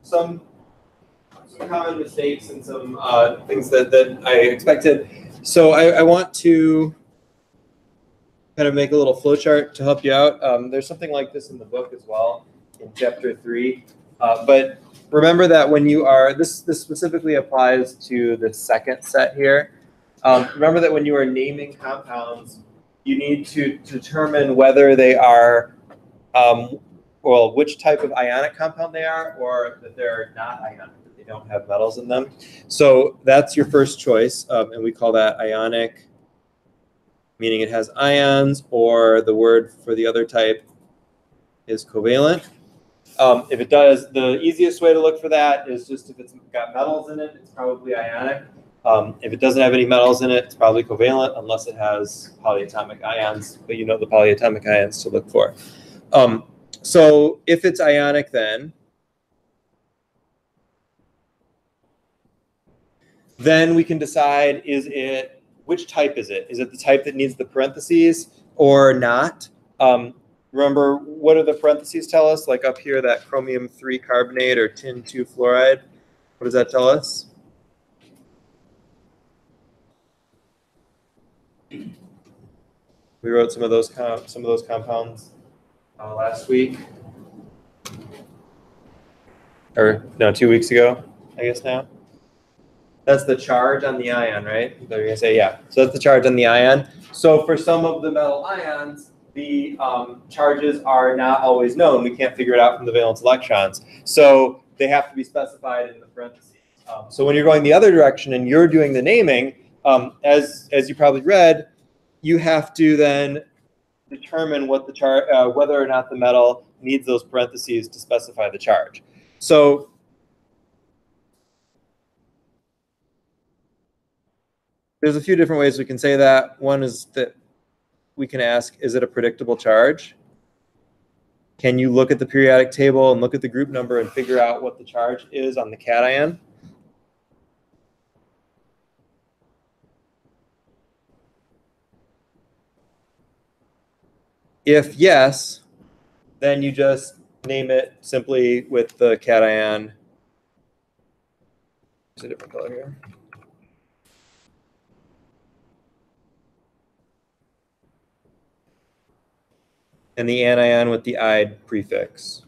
some common mistakes and some things that I expected. So I want to kind of make a little flow chart to help you out. There's something like this in the book as well in chapter 3. But remember that when you are, this specifically applies to the second set here. Remember that when you are naming compounds, you need to determine whether they are, well, which type of ionic compound they are, or that they're not ionic, that they don't have metals in them. So that's your first choice, and we call that ionic, meaning it has ions, or the word for the other type is covalent. If it does, the easiest way to look for that is just if it's got metals in it, it's probably ionic. If it doesn't have any metals in it, it's probably covalent, unless it has polyatomic ions, but you know the polyatomic ions to look for. So if it's ionic, then we can decide, which type is it? Is it the type that needs the parentheses or not? Remember, what do the parentheses tell us? Like up here, that chromium 3 carbonate or tin 2 fluoride. What does that tell us? We wrote some of those compounds last week, or no, 2 weeks ago, I guess now. That's the charge on the ion, right? You're gonna say, yeah. So that's the charge on the ion. So for some of the metal ions, the charges are not always known. We can't figure it out from the valence electrons. So they have to be specified in the parentheses. So when you're going the other direction and you're doing the naming, as you probably read, you have to then determine what the whether or not the metal needs those parentheses to specify the charge. So there's a few different ways we can say that. One is that we can ask, is it a predictable charge? Can you look at the periodic table and look at the group number and figure out what the charge is on the cation? If yes, then you just name it simply with the cation. There's a different color here. And the anion with the "ide" prefix.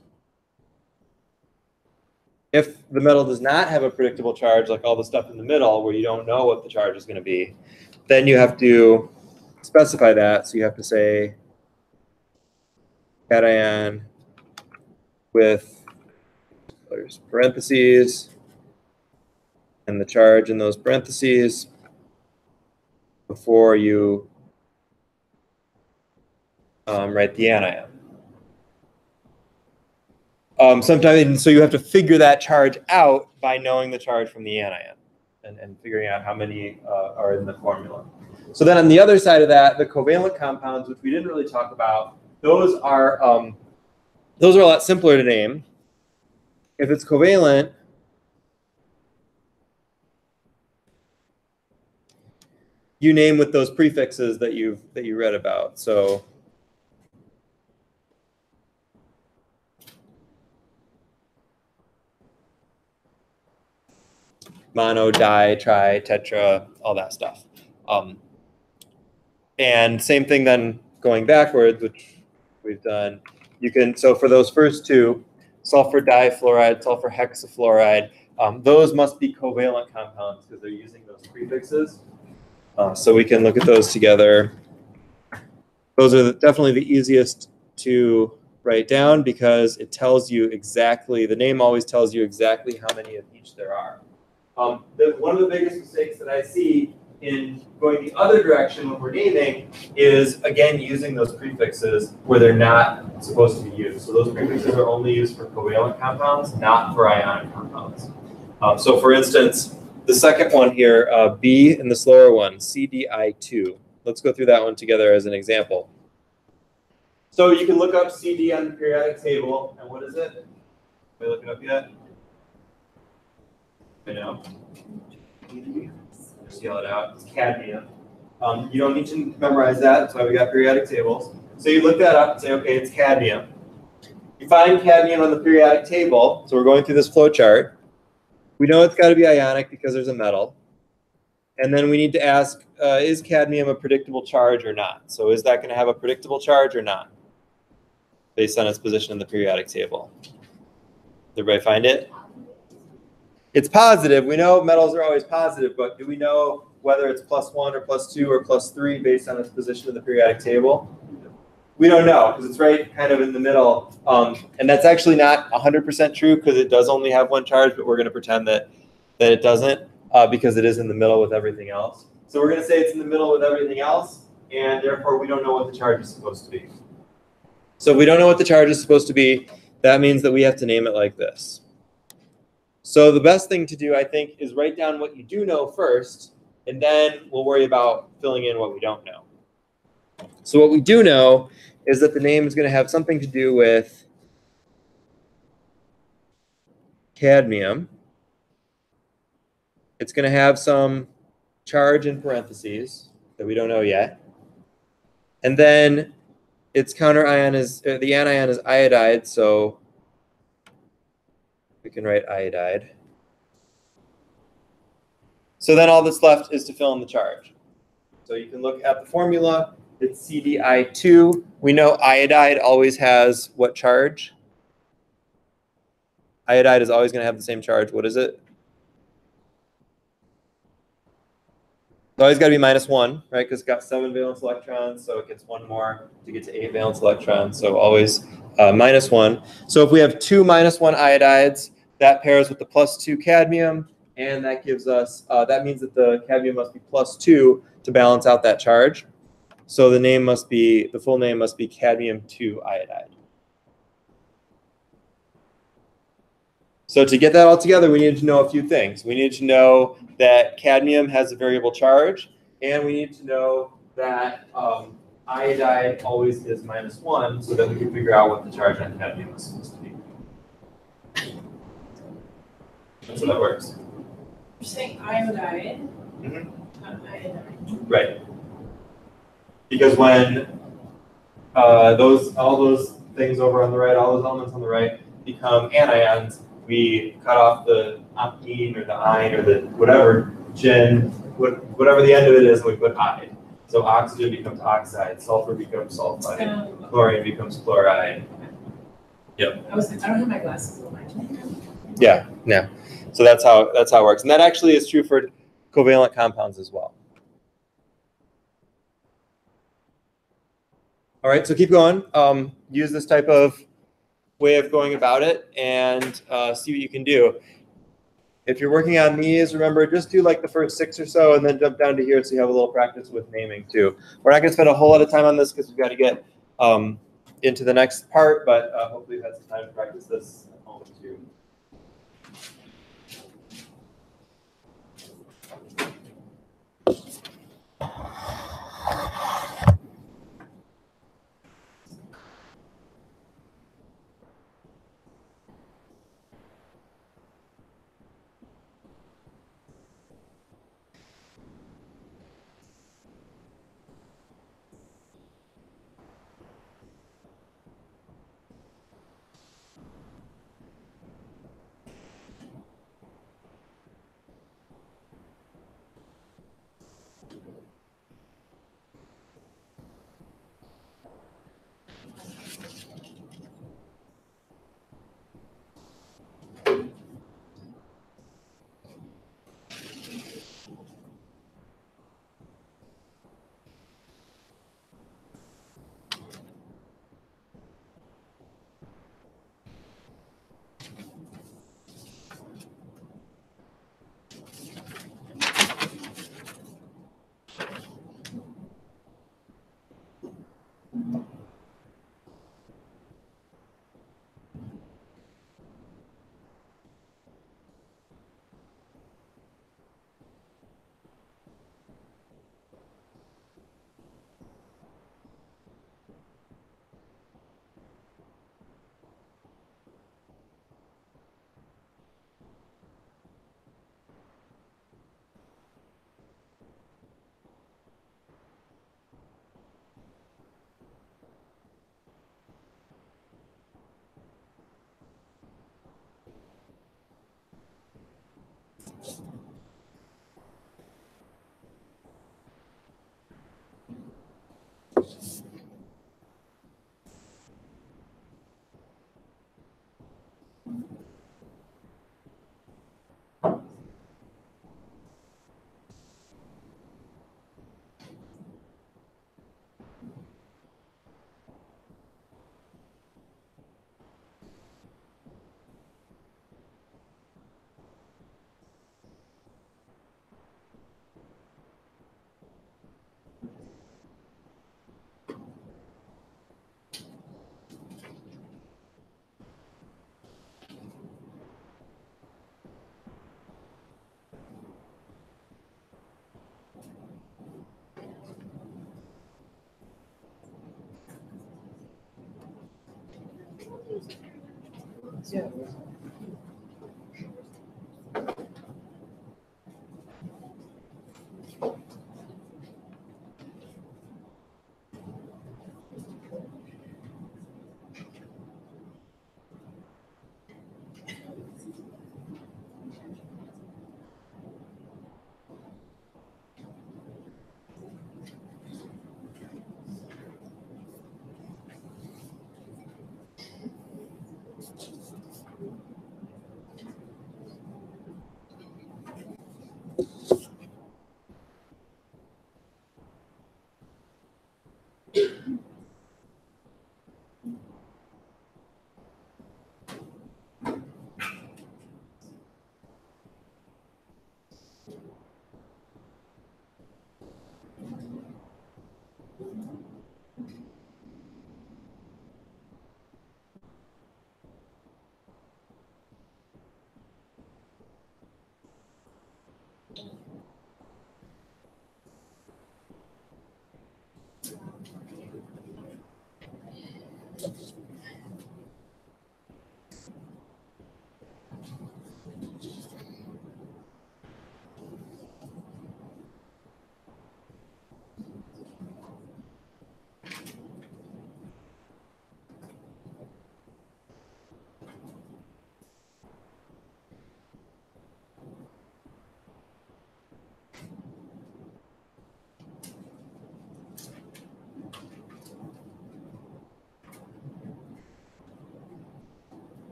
If the metal does not have a predictable charge, like all the stuff in the middle where you don't know what the charge is going to be, then you have to specify that. So you have to say cation with parentheses and the charge in those parentheses before you write the anion. Sometimes, so you have to figure that charge out by knowing the charge from the anion and figuring out how many are in the formula. So then on the other side of that, the covalent compounds, which we didn't really talk about, those are a lot simpler to name. If it's covalent, you name with those prefixes that you read about. So mono, di, tri, tetra, all that stuff. And same thing then going backwards, which we've done. You can, so for those first two, sulfur difluoride, sulfur hexafluoride, those must be covalent compounds because they're using those prefixes. So we can look at those together. Those are definitely the easiest to write down because it tells you exactly, the name always tells you exactly how many of each there are. One of the biggest mistakes that I see in going the other direction when we're naming is, again, using those prefixes where they're not supposed to be used. So those prefixes are only used for covalent compounds, not for ionic compounds. So for instance, the second one here, B, and the slower one, CDI2. Let's go through that one together as an example. So you can look up CD on the periodic table, and what is it? Have we looked it up yet? I know. Just yell it out. It's cadmium. You don't need to memorize that. That's why we got periodic tables. So you look that up and say, okay, it's cadmium. You find cadmium on the periodic table, so we're going through this flow chart. We know it's got to be ionic because there's a metal. And then we need to ask, is cadmium a predictable charge or not? So is that going to have a predictable charge or not, based on its position in the periodic table? Did everybody find it? It's positive. We know metals are always positive, but do we know whether it's +1 or +2 or +3 based on its position in the periodic table? We don't know because it's right kind of in the middle. And that's actually not 100% true because it does only have one charge, but we're going to pretend that it doesn't because it is in the middle with everything else. So we're going to say it's in the middle with everything else, and therefore we don't know what the charge is supposed to be. So if we don't know what the charge is supposed to be, that means that we have to name it like this. So the best thing to do, I think, is write down what you do know first, and then we'll worry about filling in what we don't know. So what we do know is that the name is going to have something to do with cadmium. It's going to have some charge in parentheses that we don't know yet. And then its counter ion is, the anion is iodide, so we can write iodide. So then all that's left is to fill in the charge. So you can look at the formula. It's CdI2. We know iodide always has what charge? Iodide is always going to have the same charge. What is it? It's always got to be -1, right? Because it's got 7 valence electrons, so it gets 1 more to get to 8 valence electrons. So always -1. So if we have 2 -1 iodides, that pairs with the +2 cadmium, and that gives us, that means that the cadmium must be +2 to balance out that charge. So the name must be, the full name must be cadmium-2 iodide. So to get that all together, we need to know a few things. We need to know that cadmium has a variable charge, and we need to know that iodide always is -1, so that we can figure out what the charge on cadmium is supposed to be. That's how that works. You're saying iodide, Mm-hmm. not iodine. Right. Because when all those things over on the right, all those elements on the right become anions, we cut off the amine or the ine or the whatever whatever the end of it is, and we put ide. So oxygen becomes oxide, sulfur becomes sulfide, chlorine becomes chloride. Yep. I don't have my glasses on. Yeah. So that's how it works, and that actually is true for covalent compounds as well. All right, so keep going. Use this type of way of going about it and see what you can do. If you're working on these, remember, just do like the first 6 or so and then jump down to here so you have a little practice with naming too. We're not going to spend a whole lot of time on this because we've got to get into the next part, but hopefully you've had some time to practice this at home too. Yeah.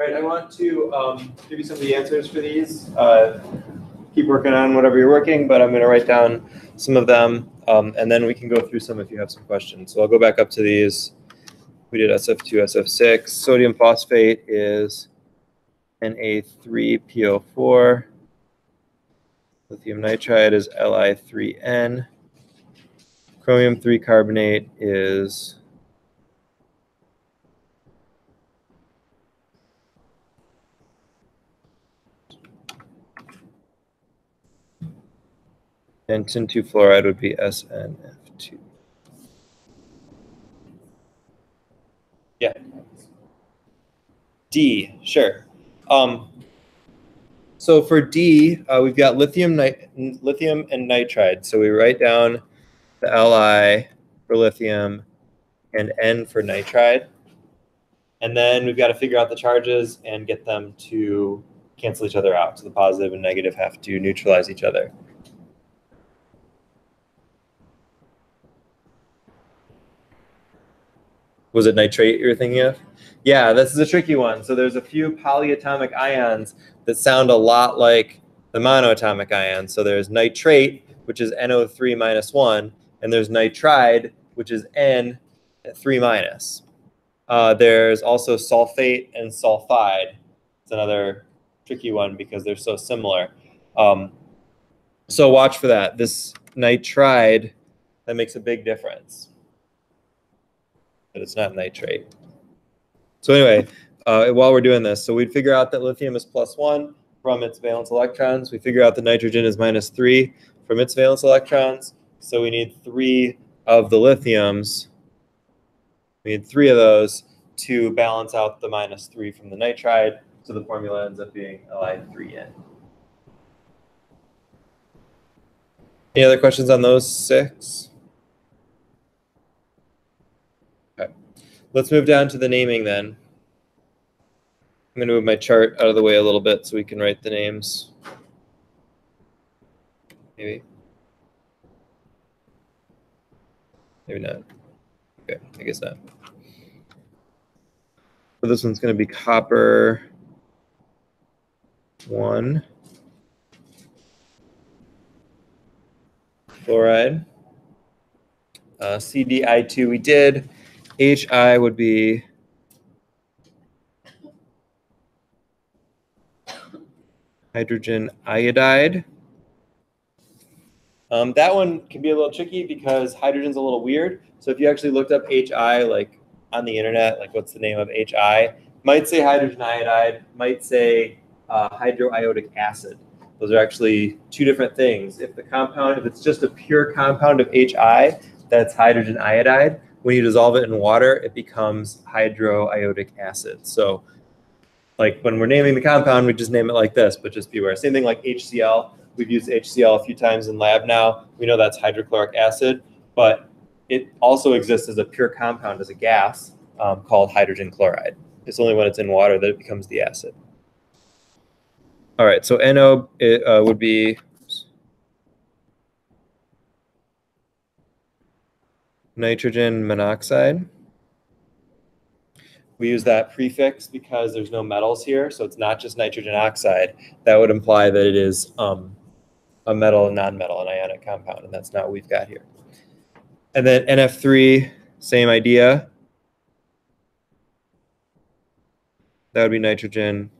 All right, I want to give you some of the answers for these. Keep working on whatever you're working, but I'm going to write down some of them, and then we can go through some if you have some questions. So I'll go back up to these. We did SF2, SF6. Sodium phosphate is Na3PO4. Lithium nitride is Li3N. Chromium 3 carbonate is and tin 2 fluoride would be SNF2. Yeah. D, sure. So for D, we've got lithium and nitride. So we write down the Li for lithium and N for nitride. And then we've got to figure out the charges and get them to cancel each other out. So the positive and negative have to neutralize each other. Was it nitrate you were thinking of? Yeah, this is a tricky one. So there's a few polyatomic ions that sound a lot like the monoatomic ions. So there's nitrate, which is NO3 minus 1, and there's nitride, which is N3 minus. There's also sulfate and sulfide. It's another tricky one because they're so similar. So watch for that. This nitride, that makes a big difference. But it's not nitrate. So anyway, while we're doing this, so we'd figure out that lithium is +1 from its valence electrons. We figure out that nitrogen is -3 from its valence electrons. So we need 3 of the lithiums. We need 3 of those to balance out the -3 from the nitride. So the formula ends up being Li3N. Any other questions on those 6? Okay. Let's move down to the naming then. I'm going to move my chart out of the way a little bit so we can write the names. Maybe. Maybe not. Okay, I guess not. So this one's going to be copper 1, chloride. CdI2 we did. HI would be hydrogen iodide. That one can be a little tricky because hydrogen's a little weird. So if you actually looked up HI like on the internet, like what's the name of HI, might say hydrogen iodide, might say hydroiodic acid. Those are actually two different things. If the compound, if it's just a pure compound of HI, that's hydrogen iodide. When you dissolve it in water, it becomes hydroiodic acid. So like when we're naming the compound, we just name it like this, but just beware. Same thing like HCl. We've used HCl a few times in lab now. We know that's hydrochloric acid, but it also exists as a pure compound, as a gas, called hydrogen chloride. It's only when it's in water that it becomes the acid. All right, so NO would be nitrogen monoxide. We use that prefix because there's no metals here, so it's not just nitrogen oxide. That would imply that it is a metal and non-metal, an ionic compound, and that's not what we've got here. And then NF3, same idea. That would be nitrogen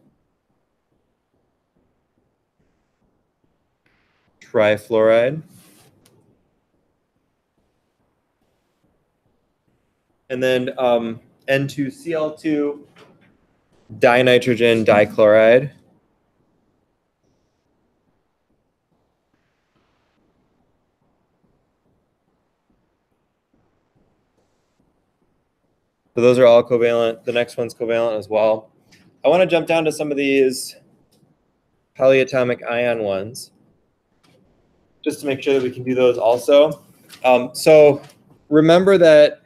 trifluoride. And then N2Cl2, dinitrogen dichloride. So those are all covalent. The next one's covalent as well. I want to jump down to some of these polyatomic ion ones, just to make sure that we can do those also. So remember that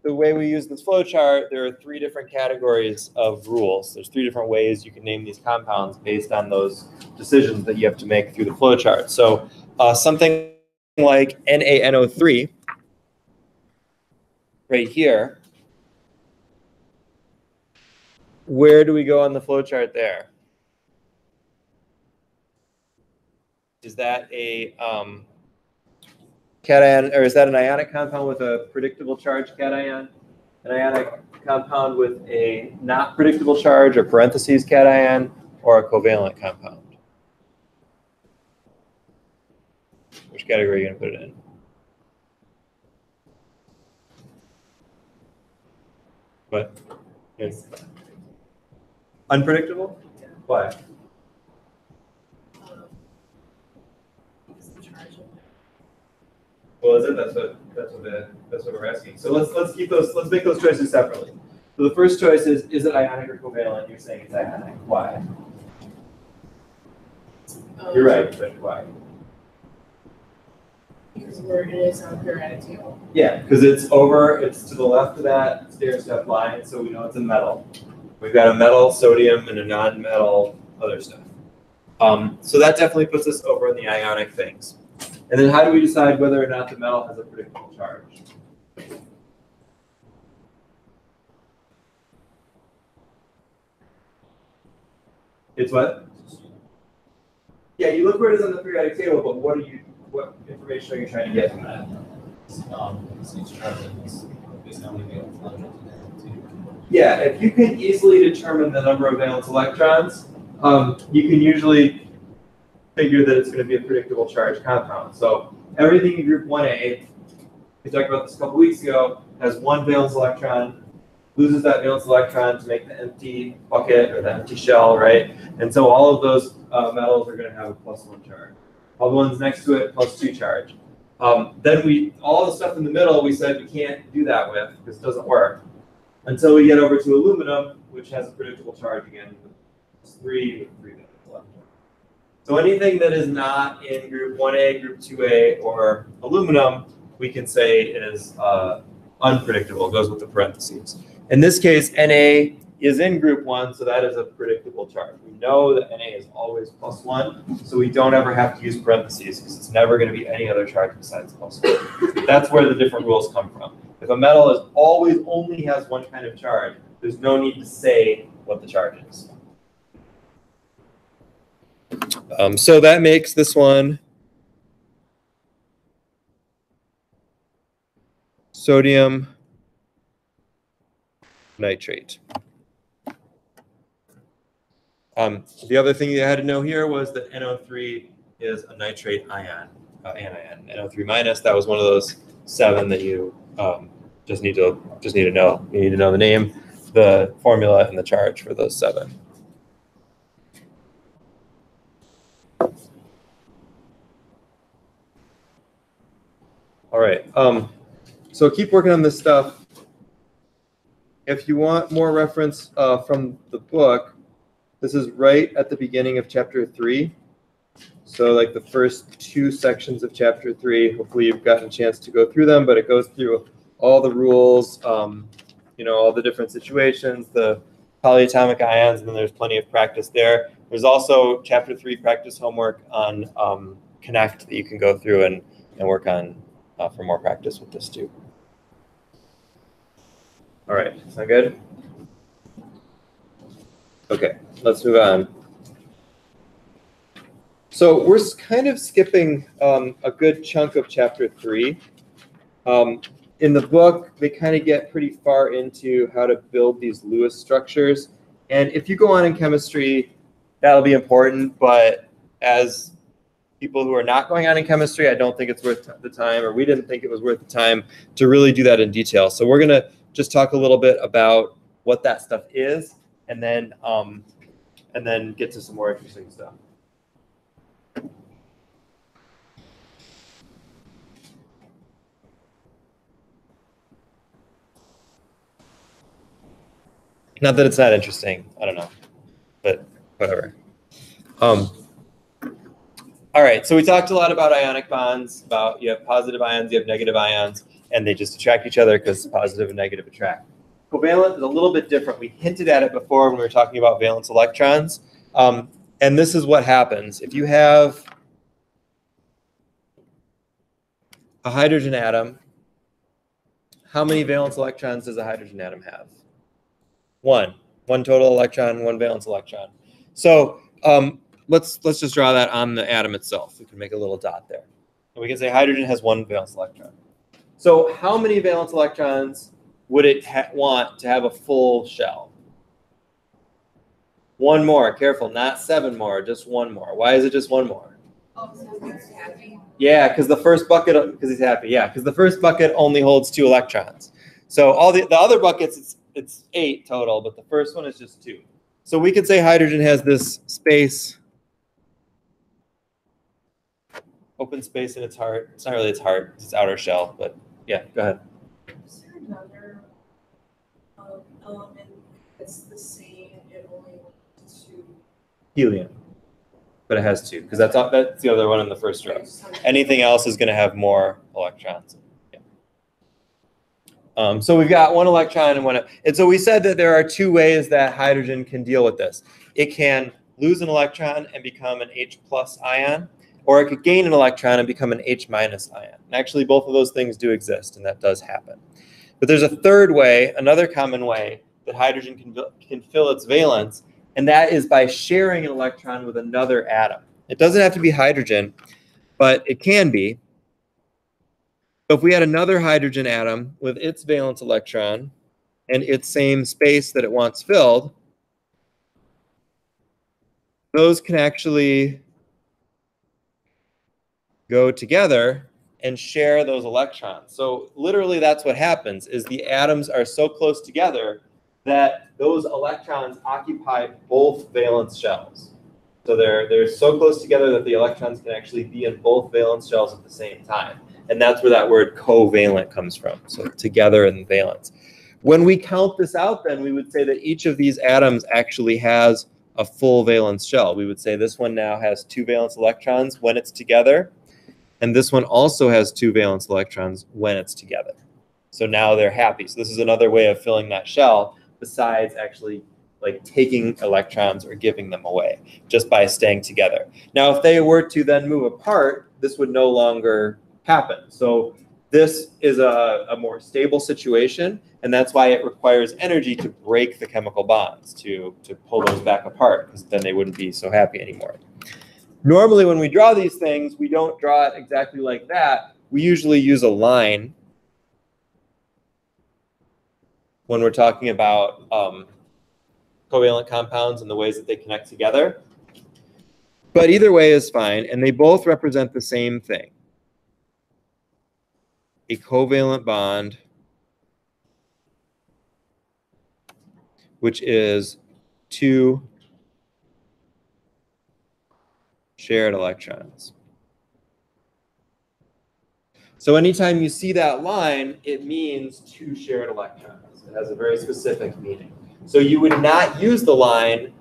the way we use this flow chart, there are 3 different categories of rules. There's 3 different ways you can name these compounds based on those decisions that you have to make through the flow chart. So something like NaNO3 right here, where do we go on the flow chart there? Is that a cation, or is that an ionic compound with a predictable charge cation? An ionic compound with a not predictable charge or parentheses cation, or a covalent compound? Which category are you going to put it in? What? Yes. Unpredictable? Why? Well, is it? That's what we're asking. So let's keep those. Let's make those choices separately. So the first choice is it ionic or covalent? You're saying it's ionic. Why? You're right, but why? Because it is on the periodic table. Yeah, because it's to the left of that stair-step line, so we know it's a metal. We've got a metal, sodium, and a non-metal other stuff. So that definitely puts us over in the ionic things. And then how do we decide whether or not the metal has a predictable charge? It's what? Yeah, you look where it is on the periodic table, but what information are you trying to get from that? Yeah, if you can easily determine the number of valence electrons, you can usually figure that it's going to be a predictable charge compound. So everything in group 1A, we talked about this a couple weeks ago, has 1 valence electron, loses that valence electron to make the empty bucket or the empty shell, right? And so all of those metals are going to have a +1 charge. All the ones next to it, +2 charge. Then all the stuff in the middle, we said we can't do that with because it doesn't work until we get over to aluminum, which has a predictable charge again, +3 with 3 valence electrons. So anything that is not in group 1A, group 2A, or aluminum, we can say is unpredictable, goes with the parentheses. In this case, Na is in group 1, so that is a predictable charge. We know that Na is always +1, so we don't ever have to use parentheses because it's never going to be any other charge besides +1. That's where the different rules come from. If a metal is always only has one kind of charge, there's no need to say what the charge is. So that makes this one sodium nitrate. The other thing you had to know here was that NO3 is a nitrate ion, anion. NO3 minus, that was one of those 7 that you just need to know. You need to know the name, the formula, and the charge for those 7. All right. So keep working on this stuff. If you want more reference from the book, this is right at the beginning of chapter 3. So like the first 2 sections of chapter 3. Hopefully you've gotten a chance to go through them, but it goes through all the rules, you know, all the different situations, the polyatomic ions, and then there's plenty of practice there. There's also chapter 3 practice homework on Connect that you can go through and work on for more practice with this too. All right, sound good? Okay, let's move on. So we're kind of skipping a good chunk of chapter 3. In the book, they kind of get pretty far into how to build these Lewis structures. And if you go on in chemistry, that'll be important. But as people who are not going on in chemistry, I don't think it's worth the time, or we didn't think it was worth the time to really do that in detail. So we're going to just talk a little bit about what that stuff is, and then get to some more interesting stuff. Not that it's not interesting. I don't know, but whatever. All right, so we talked a lot about ionic bonds, about you have positive ions, you have negative ions, and they just attract each other because positive and negative attract. Covalent is a little bit different. We hinted at it before when we were talking about valence electrons. And this is what happens. If you have a hydrogen atom, how many valence electrons does a hydrogen atom have? 1. 1 total electron, 1 valence electron. So let's just draw that on the atom itself. We can make a little dot there. And we can say hydrogen has 1 valence electron. So how many valence electrons would it want to have a full shell? 1 more. Careful, not 7 more, just 1 more. Why is it just 1 more? Oh, so he's happy. Yeah, because the first bucket, because he's happy. Yeah, because the first bucket only holds 2 electrons. So all the other buckets, it's 8 total, but the first one is just 2. So we could say hydrogen has this space, open space in its heart. It's not really its heart, it's its outer shell, but yeah, go ahead. Is there another element that's the same, it only wants to Helium. But it has 2, because that's the other one in the first row. Anything else is going to have more electrons. Yeah. So we've got 1 electron and 1. And so we said that there are 2 ways that hydrogen can deal with this. It can lose an electron and become an H+ ion, or it could gain an electron and become an H- ion. And actually, both of those things do exist, and that does happen. But there's a third way, another common way that hydrogen can fill its valence, and that is by sharing an electron with another atom. It doesn't have to be hydrogen, but it can be. So if we had another hydrogen atom with its valence electron and its same space that it wants filled, those can actually go together and share those electrons. So literally that's what happens, is the atoms are so close together that those electrons occupy both valence shells. So they're so close together that the electrons can actually be in both valence shells at the same time. And that's where that word covalent comes from. So together in valence. When we count this out, then we would say that each of these atoms actually has a full valence shell. We would say this one now has 2 valence electrons when it's together. And this one also has 2 valence electrons when it's together. So now they're happy. So this is another way of filling that shell besides actually like taking electrons or giving them away just by staying together. Now, if they were to then move apart, this would no longer happen. So this is a more stable situation, and that's why it requires energy to break the chemical bonds, to pull those back apart, because then they wouldn't be so happy anymore. Normally, when we draw these things, we don't draw it exactly like that. We usually use a line when we're talking about covalent compounds and the ways that they connect together. But either way is fine, and they both represent the same thing. A covalent bond, which is two shared electrons. So anytime you see that line, it means two shared electrons. It has a very specific meaning. So you would not use the line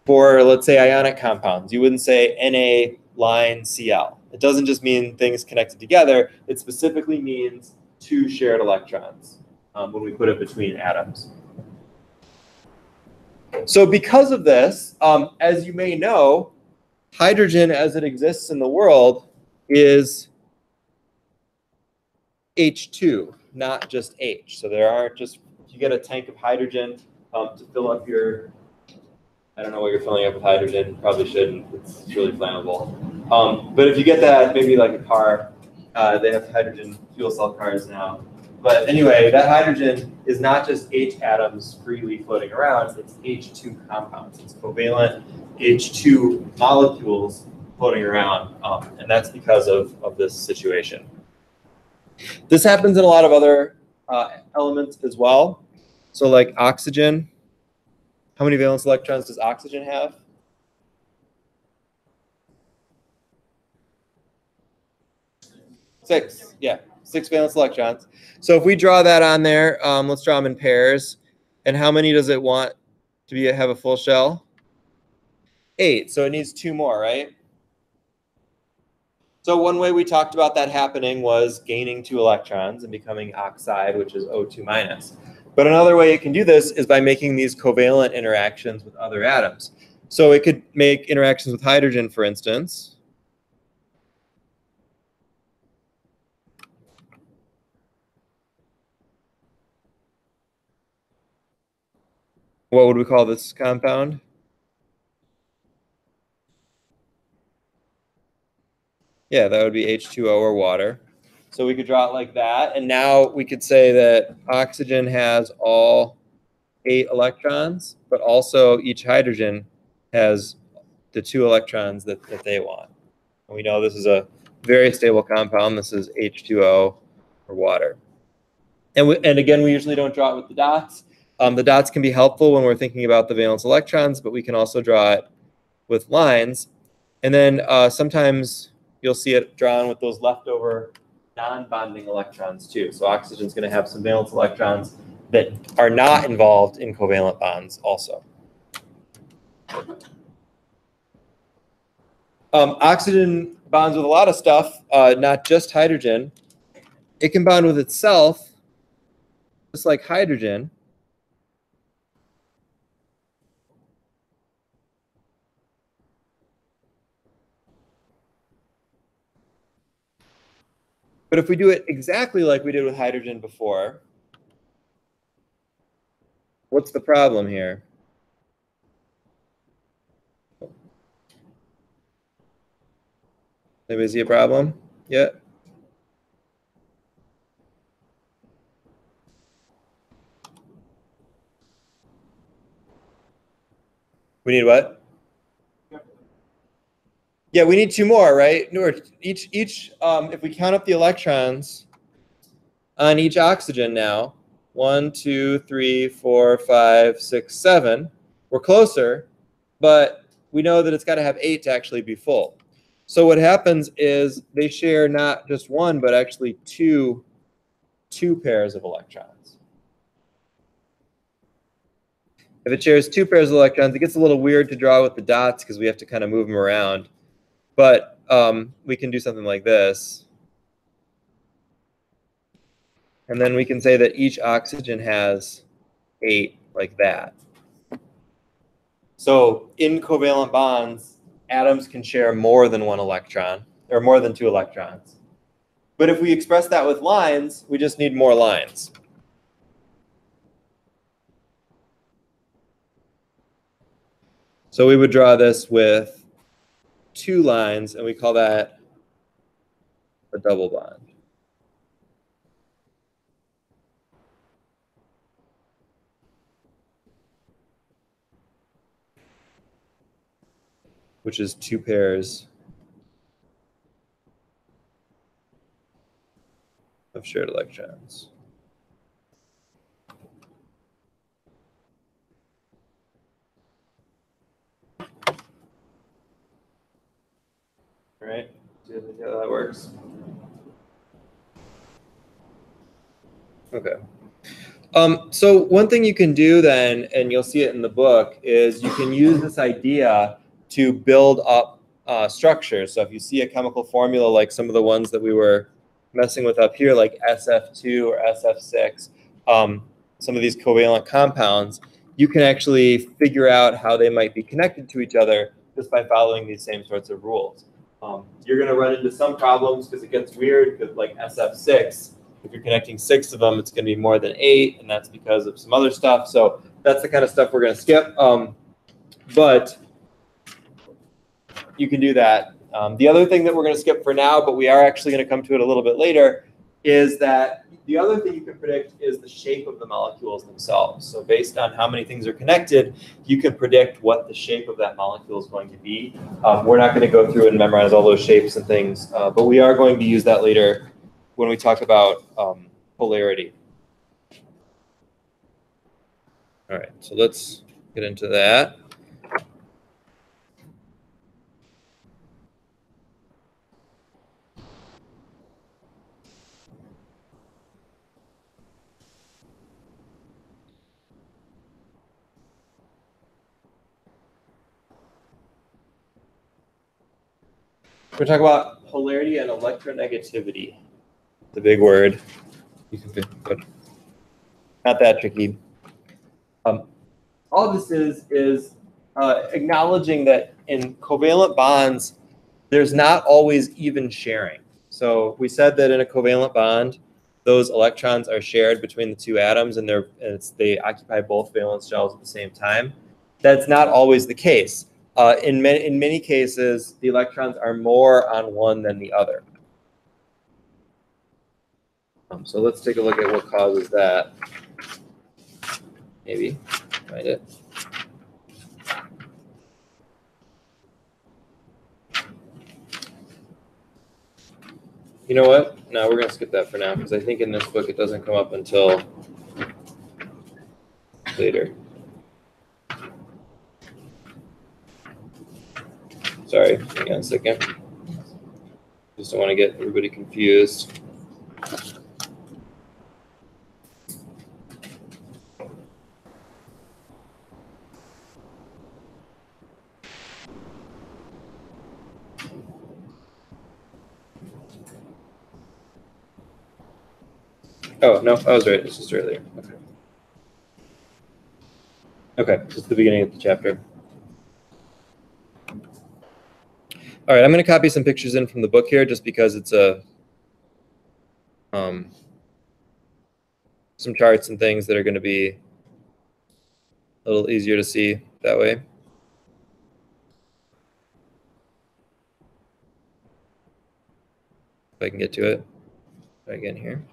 for, let's say, ionic compounds. You wouldn't say Na line Cl. It doesn't just mean things connected together. It specifically means two shared electrons when we put it between atoms. So because of this, as you may know, hydrogen as it exists in the world is H2, not just H. So there aren't just, if you get a tank of hydrogen to fill up your, I don't know what you're filling up with hydrogen, probably shouldn't, it's really flammable. But if you get that, maybe like a car, they have hydrogen fuel cell cars now. But anyway, that hydrogen is not just H atoms freely floating around, it's H2 compounds. It's covalent H2 molecules floating around, and that's because of this situation. This happens in a lot of other elements as well. So like oxygen, how many valence electrons does oxygen have? 6, yeah, 6 valence electrons. So if we draw that on there, let's draw them in pairs. And how many does it want to have a full shell? 8, so it needs 2 more, right? So one way we talked about that happening was gaining 2 electrons and becoming oxide, which is O2 minus. But another way it can do this is by making these covalent interactions with other atoms. So it could make interactions with hydrogen, for instance. What would we call this compound? Yeah, that would be H2O or water. So we could draw it like that. And now we could say that oxygen has all 8 electrons, but also each hydrogen has the 2 electrons that they want. And we know this is a very stable compound. This is H2O or water. And again, we usually don't draw it with the dots. The dots can be helpful when we're thinking about the valence electrons, but we can also draw it with lines. And then sometimes you'll see it drawn with those leftover non-bonding electrons too. So oxygen is going to have some valence electrons that are not involved in covalent bonds also. Oxygen bonds with a lot of stuff, not just hydrogen. It can bond with itself, just like hydrogen. But if we do it exactly like we did with hydrogen before, what's the problem here? Anybody see a problem? Yeah. We need what? Yeah, we need 2 more, right? Each if we count up the electrons on each oxygen now, 1, 2, 3, 4, 5, 6, 7. We're closer, but we know that it's got to have 8 to actually be full. So what happens is they share not just 1, but actually two pairs of electrons. If it shares 2 pairs of electrons, it gets a little weird to draw with the dots because we have to kind of move them around. But we can do something like this. And then we can say that each oxygen has 8 like that. So in covalent bonds, atoms can share more than one electron, or more than two electrons. But if we express that with lines, we just need more lines. So we would draw this with two lines, and we call that a double bond. Which is two pairs of shared electrons. All right, see how that works? Okay. So one thing you can do then, and you'll see it in the book, is you can use this idea to build up structures. So if you see a chemical formula like some of the ones that we were messing with up here, like SF2 or SF6, some of these covalent compounds, you can actually figure out how they might be connected to each other just by following these same sorts of rules. You're going to run into some problems because it gets weird, because like SF6, if you're connecting 6 of them, it's going to be more than 8, and that's because of some other stuff. So that's the kind of stuff we're going to skip. But you can do that. The other thing that we're going to skip for now, but we are actually going to come to it a little bit later, is that the other thing you can predict is the shape of the molecules themselves. So based on how many things are connected, you can predict what the shape of that molecule is going to be. We're not going to go through and memorize all those shapes and things, but we are going to use that later when we talk about polarity. All right, so let's get into that. We're going to talk about polarity and electronegativity. It's a big word. You can fit, but not that tricky. All this is acknowledging that in covalent bonds, there's not always even sharing. So we said that in a covalent bond, those electrons are shared between the two atoms, and they occupy both valence shells at the same time. That's not always the case. In many cases, the electrons are more on one than the other. So let's take a look at what causes that. Maybe find it. You know what? No, we're going to skip that for now, because I think in this book it doesn't come up until later. Sorry, hang on a second. Just don't want to get everybody confused. Oh, no, I was right. It's just earlier. Okay. Okay, just the beginning of the chapter. All right, I'm going to copy some pictures in from the book here just because it's some charts and things that are going to be a little easier to see that way. If I can get to it again here.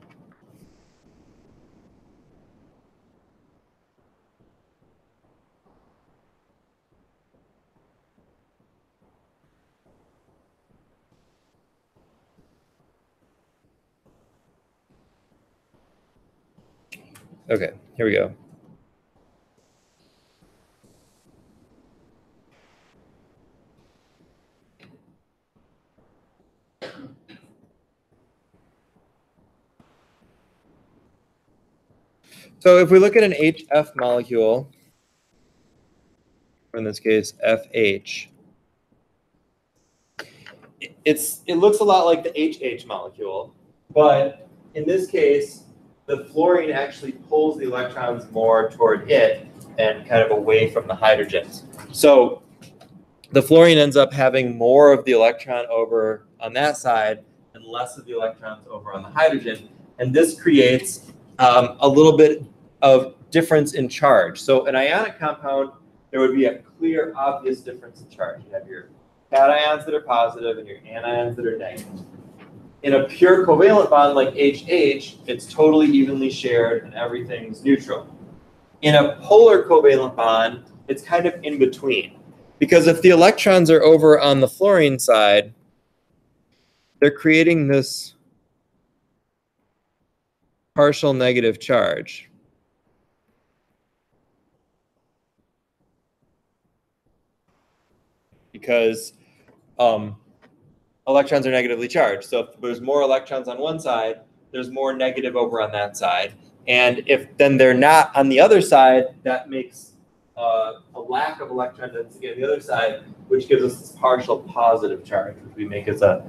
Okay, here we go. So if we look at an HF molecule, in this case FH, it looks a lot like the HH molecule, but in this case, the fluorine actually pulls the electrons more toward it, and kind of away from the hydrogens. So the fluorine ends up having more of the electron over on that side and less of the electrons over on the hydrogen. And this creates a little bit of difference in charge. So an ionic compound, there would be a clear, obvious difference in charge. You have your cations that are positive and your anions that are negative. In a pure covalent bond like HH, it's totally evenly shared and everything's neutral. In a polar covalent bond, it's kind of in between. Because if the electrons are over on the fluorine side, they're creating this partial negative charge. Because electrons are negatively charged. So if there's more electrons on one side, there's more negative over on that side. And if then they're not on the other side, that makes a lack of electron density on the other side, which gives us this partial positive charge, which we make as a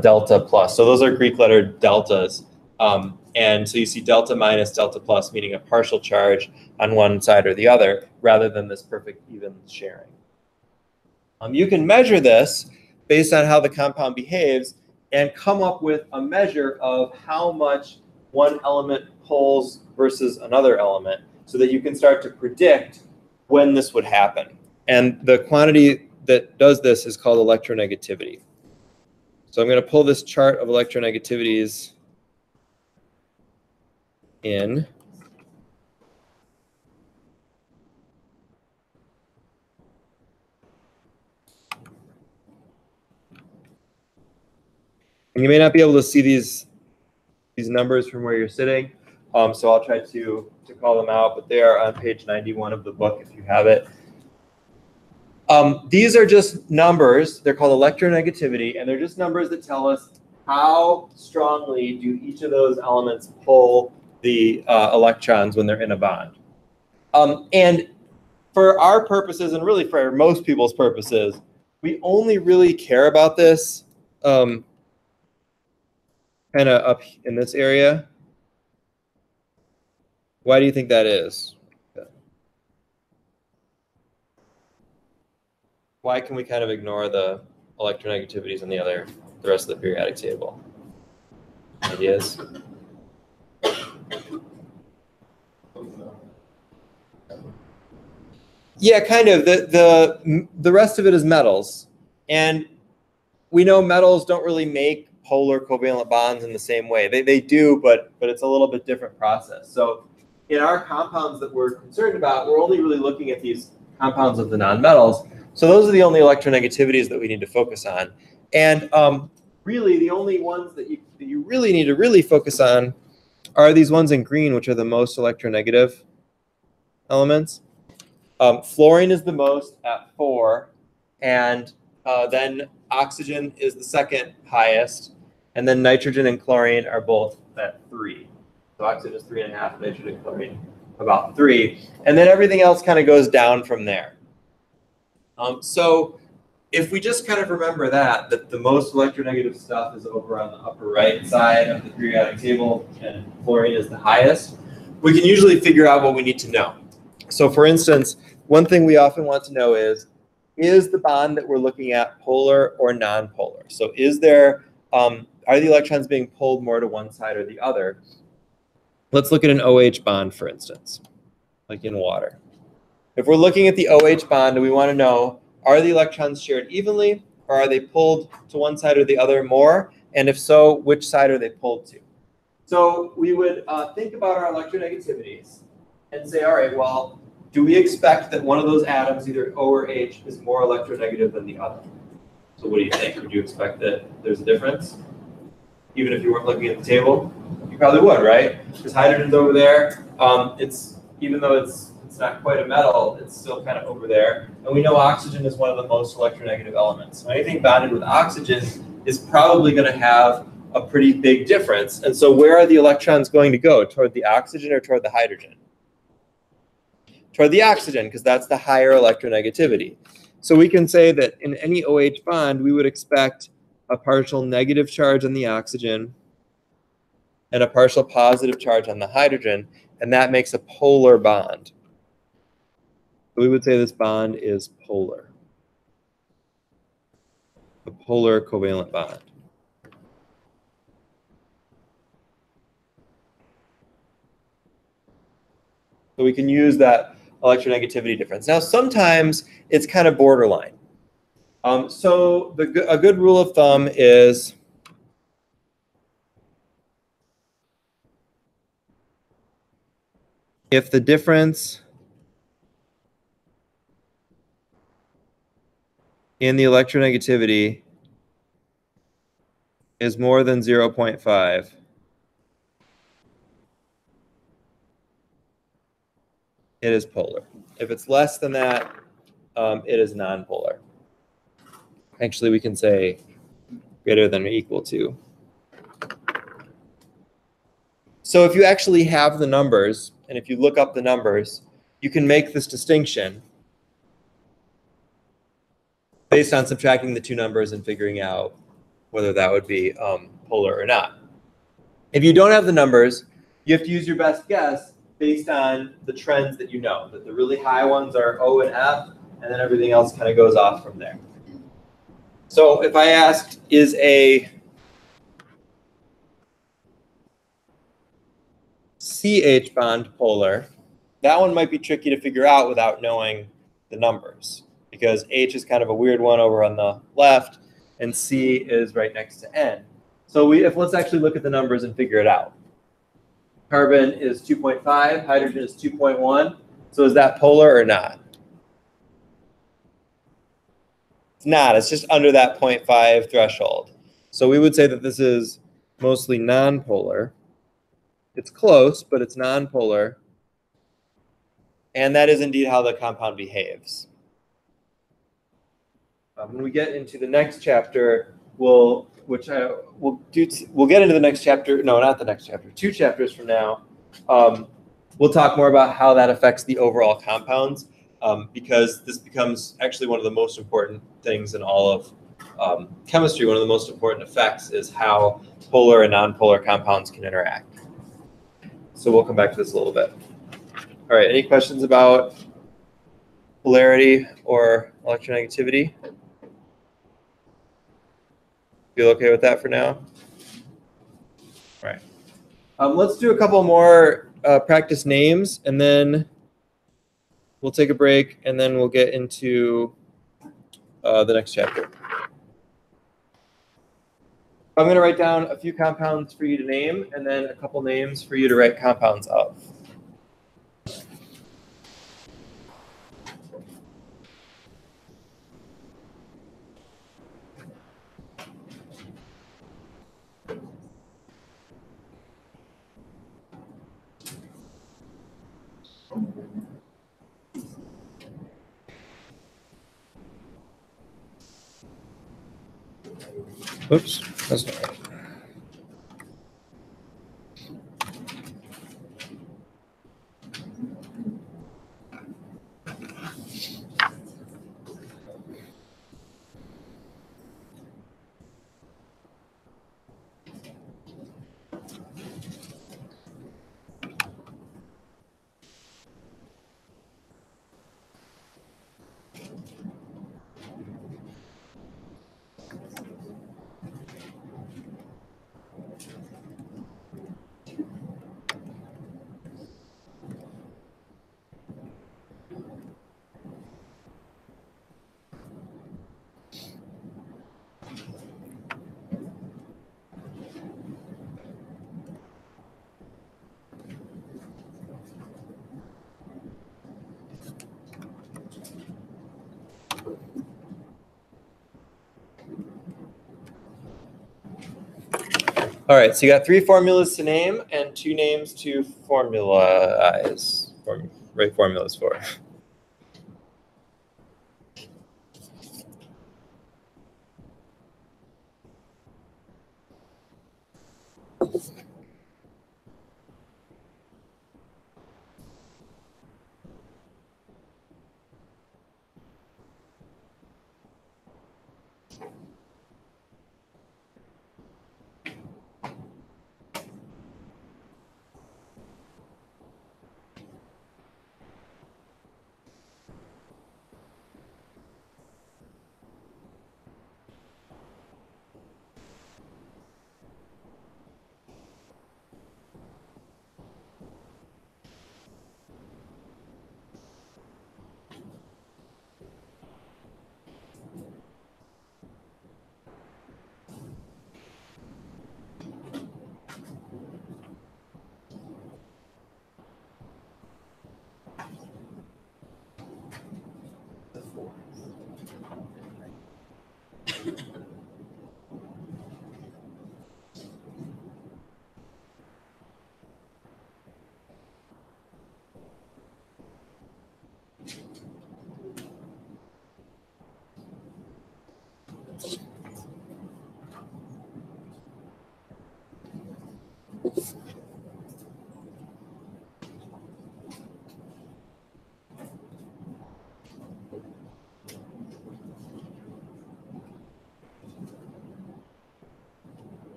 delta plus. So those are Greek letter deltas. And so you see delta minus, delta plus, meaning a partial charge on one side or the other, rather than this perfect even sharing. You can measure this based on how the compound behaves and come up with a measure of how much one element pulls versus another element so that you can start to predict when this would happen. And the quantity that does this is called electronegativity. So I'm going to pull this chart of electronegativities in. And you may not be able to see these numbers from where you're sitting, so I'll try to call them out, but they are on page 91 of the book if you have it. These are just numbers. They're called electronegativity, and they're just numbers that tell us how strongly do each of those elements pull the electrons when they're in a bond. And for our purposes, and really for most people's purposes, we only really care about this kind of up in this area. Why do you think that is? Why can we kind of ignore the electronegativities on the rest of the periodic table? Ideas? Yeah, kind of. The rest of it is metals. And we know metals don't really make polar covalent bonds in the same way. They do, but it's a little bit different process. So in our compounds that we're concerned about, we're only really looking at these compounds of the nonmetals. So those are the only electronegativities that we need to focus on. And really, the only ones that you really need to really focus on are these ones in green, which are the most electronegative elements. Fluorine is the most at 4, and then oxygen is the second highest, and then nitrogen and chlorine are both at 3. So oxygen is 3.5, nitrogen and chlorine about 3, and then everything else kind of goes down from there. So if we just kind of remember that the most electronegative stuff is over on the upper right side of the periodic table, and fluorine is the highest, we can usually figure out what we need to know. So for instance, one thing we often want to know is the bond that we're looking at polar or nonpolar? So is there, are the electrons being pulled more to one side or the other? Let's look at an OH bond, for instance, like in water. If we're looking at the OH bond, we want to know, are the electrons shared evenly, or are they pulled to one side or the other more? And if so, which side are they pulled to? So we would think about our electronegativities and say, all right, well, do we expect that one of those atoms, either O or H, is more electronegative than the other? So what do you think? Would you expect that there's a difference? Even if you weren't looking at the table? You probably would, right? Because hydrogen's over there. Even though it's not quite a metal, it's still kind of over there. And we know oxygen is one of the most electronegative elements. So anything bonded with oxygen is probably going to have a pretty big difference. And so where are the electrons going to go? Toward the oxygen or toward the hydrogen? Toward the oxygen, because that's the higher electronegativity. So we can say that in any OH bond, we would expect a partial negative charge on the oxygen and a partial positive charge on the hydrogen, and that makes a polar bond. We would say this bond is polar. A polar covalent bond. So we can use that electronegativity difference. Now, sometimes it's kind of borderline. So a good rule of thumb is if the difference in the electronegativity is more than 0.5, it is polar. If it's less than that, it is nonpolar. Actually, we can say greater than or equal to. So if you actually have the numbers, and if you look up the numbers, you can make this distinction based on subtracting the two numbers and figuring out whether that would be polar or not. If you don't have the numbers, you have to use your best guess based on the trends that you know, that the really high ones are O and F, and then everything else kind of goes off from there. So if I asked, is a CH bond polar, that one might be tricky to figure out without knowing the numbers, because H is kind of a weird one over on the left, and C is right next to N. So let's actually look at the numbers and figure it out. Carbon is 2.5, hydrogen is 2.1. So is that polar or not? It's not. It's just under that 0.5 threshold. So we would say that this is mostly nonpolar. It's close, but it's nonpolar. And that is indeed how the compound behaves. When we get into the next chapter, we'll get into the next chapter. No, not the next chapter. 2 chapters from now, we'll talk more about how that affects the overall compounds, because this becomes actually one of the most important things in all of chemistry. One of the most important effects is how polar and nonpolar compounds can interact. So we'll come back to this a little bit. All right, any questions about polarity or electronegativity? Feel okay with that for now? All right. Let's do a couple more practice names, and then we'll take a break, and then we'll get into the next chapter. I'm going to write down a few compounds for you to name, and then a couple names for you to write compounds of. Oops, that's not right. All right, so you got 3 formulas to name and 2 names to formulaize, write formulas for.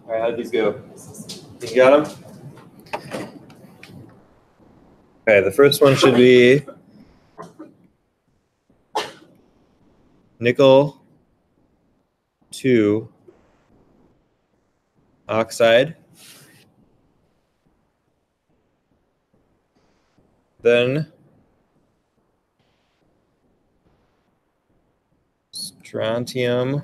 All right, how did these go? You got them? Okay, the first one should be nickel 2 oxide. Then strontium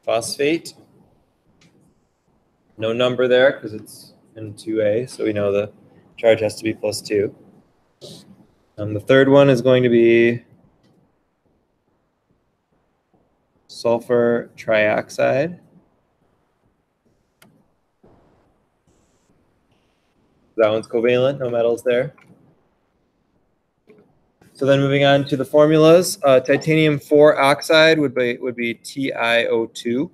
phosphate. No number there because it's in 2A, so we know the charge has to be +2. The third one is going to be sulfur trioxide. That one's covalent, no metals there. So then moving on to the formulas, titanium 4 oxide would be TiO2.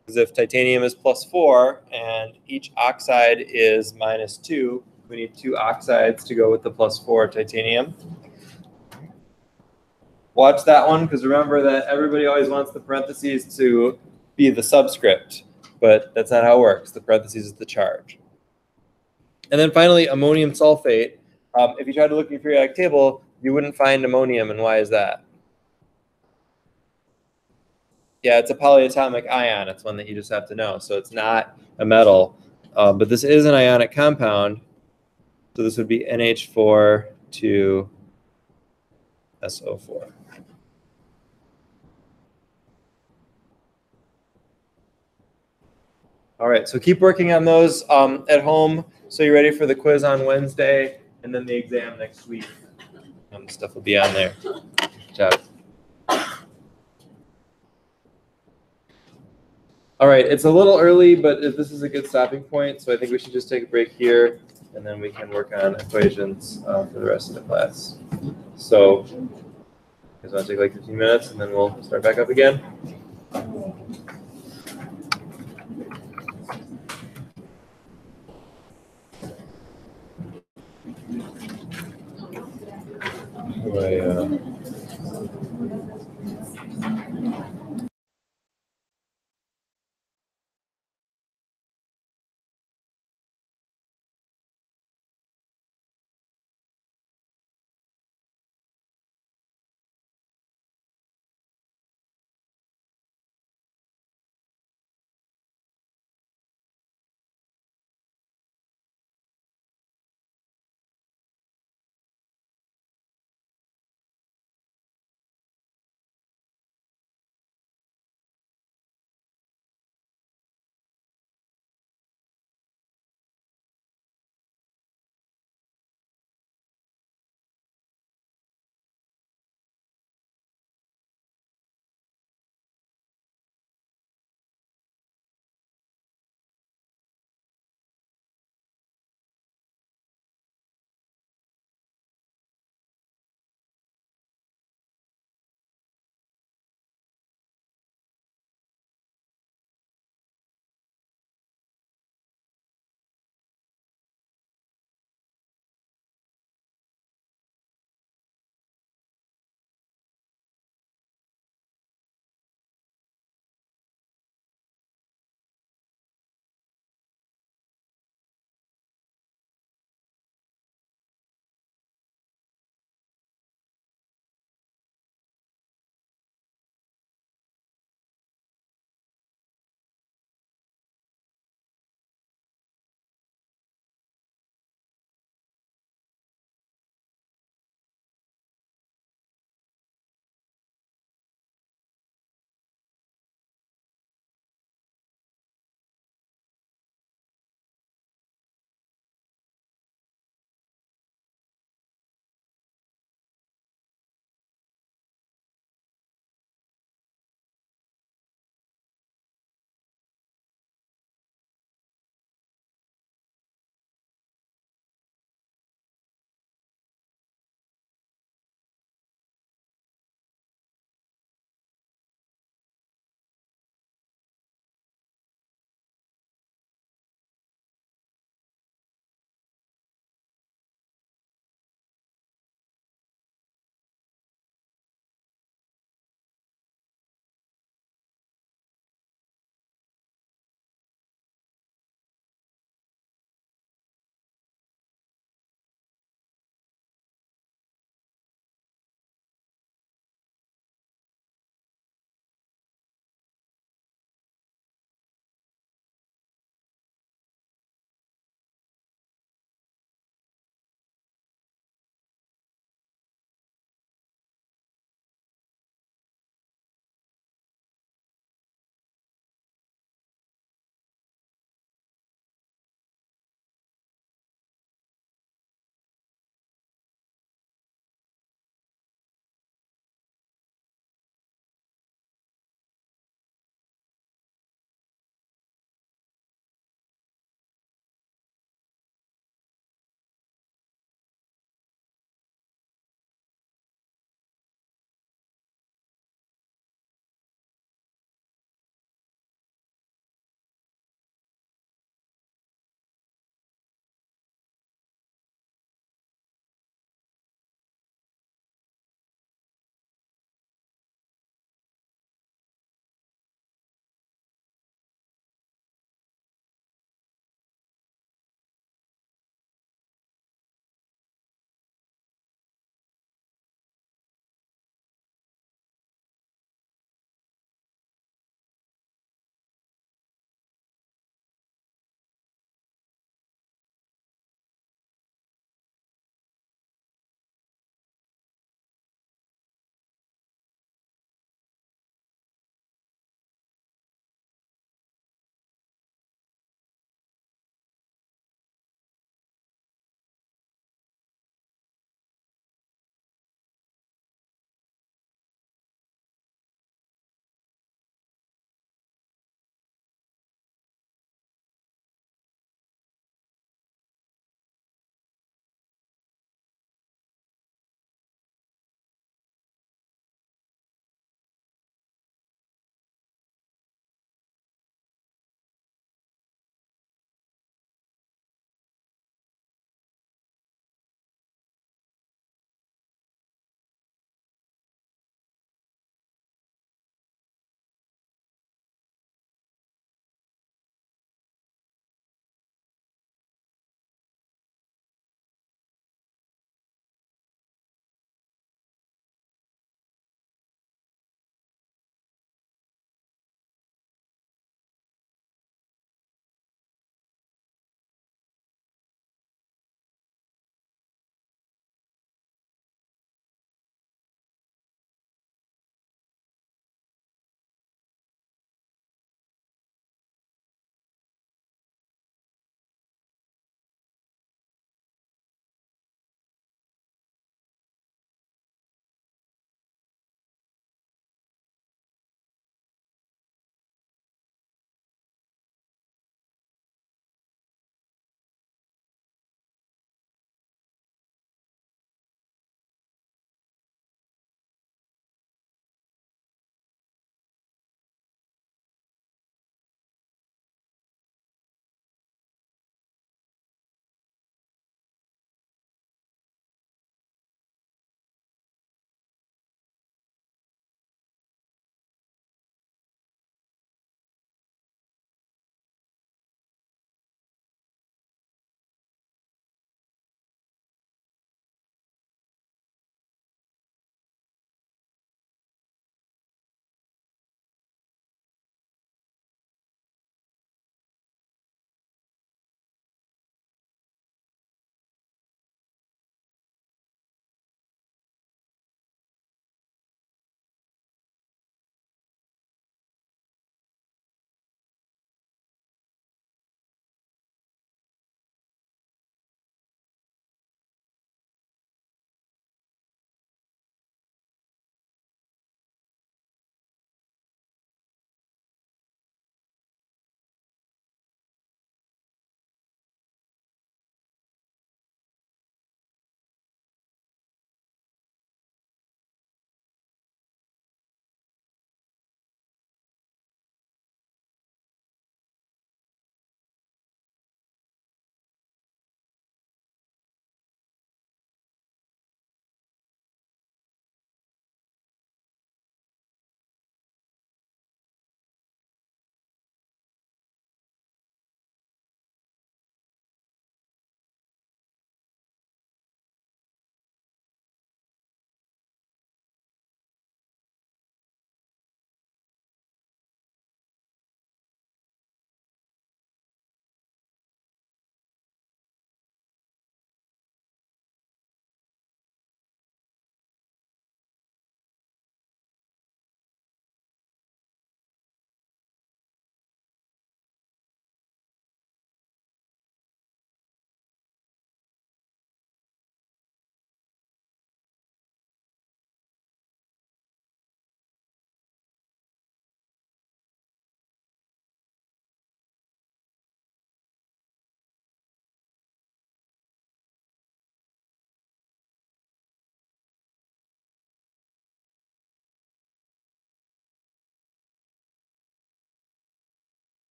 Because if titanium is +4 and each oxide is -2, we need 2 oxides to go with the +4 titanium. Watch that one, because remember that everybody always wants the parentheses to be the subscript, but that's not how it works. The parentheses is the charge. And then finally, ammonium sulfate. If you tried to look in your periodic table, you wouldn't find ammonium, and why is that? Yeah, it's a polyatomic ion. It's one that you just have to know. So it's not a metal, but this is an ionic compound. So this would be NH4 to SO4. All right, so keep working on those at home so you're ready for the quiz on Wednesday and then the exam next week. Stuff will be on there. Good job. All right, it's a little early, but this is a good stopping point, so I think we should just take a break here, and then we can work on equations for the rest of the class. So, you guys want to take like 15 minutes, and then we'll start back up again?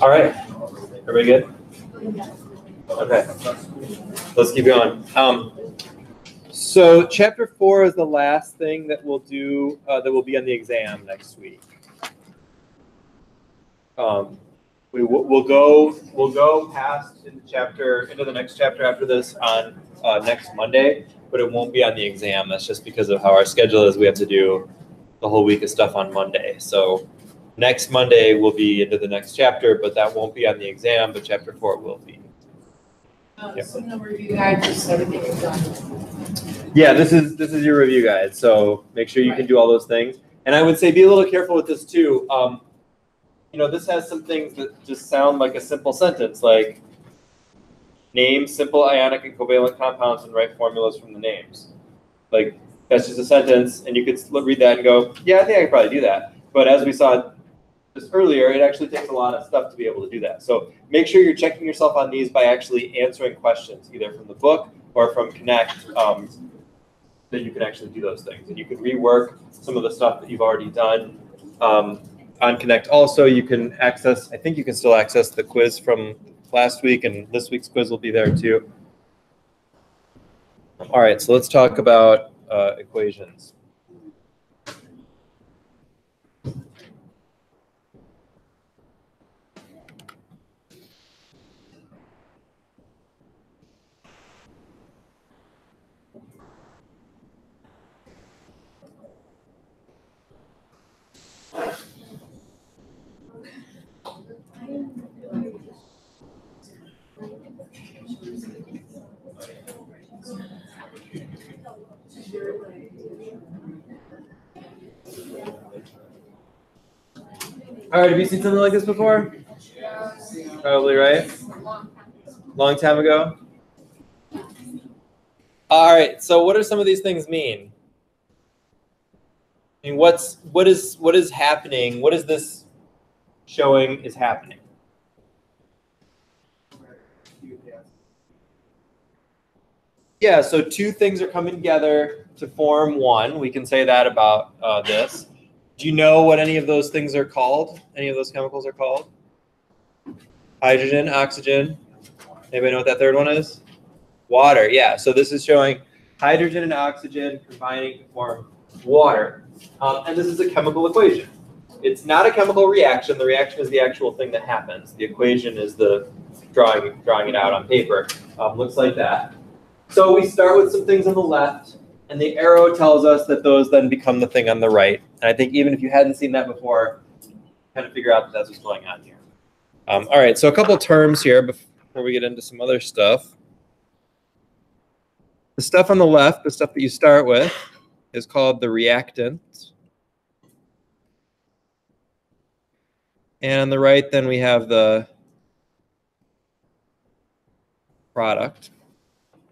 All right. Everybody good? Okay. Let's keep going. So chapter 4 is the last thing that we'll do that will be on the exam next week. We'll go past into the next chapter after this on next Monday, but it won't be on the exam. That's just because of how our schedule is. We have to do the whole week of stuff on Monday. So next Monday we'll be into the next chapter, but that won't be on the exam. But chapter 4 will be. So no review guide, just everything is done. Yeah, this is your review guide. So make sure you can do all those things. And I would say be a little careful with this too. This has some things that just sound like a simple sentence, like name simple ionic and covalent compounds and write formulas from the names. Like that's just a sentence, and you could read that and go, yeah, I think I could probably do that. But as we saw just earlier, it actually takes a lot of stuff to be able to do that. So make sure you're checking yourself on these by actually answering questions, either from the book or from Connect, that you can actually do those things. And you can rework some of the stuff that you've already done. On Connect also, you can access, I think you can still access the quiz from last week, and this week's quiz will be there too. All right, so let's talk about equations. All right, have you seen something like this before? Probably, right? Long time ago? All right, so what do some of these things mean? I mean, what is happening? What is this showing is happening? Yeah, so two things are coming together to form one. We can say that about this. Do you know what any of those things are called? Any of those chemicals are called? Hydrogen, oxygen. Anybody know what that third one is? Water, yeah. So this is showing hydrogen and oxygen combining to form water. And this is a chemical equation. It's not a chemical reaction. The reaction is the actual thing that happens. The equation is the drawing it out on paper. Looks like that. So we start with some things on the left, and the arrow tells us that those then become the thing on the right. And I think even if you hadn't seen that before, kind of figure out that that's what's going on here. All right, so a couple terms here before we get into some other stuff. The stuff on the left, the stuff that you start with, is called the reactant. And on the right, then we have the product.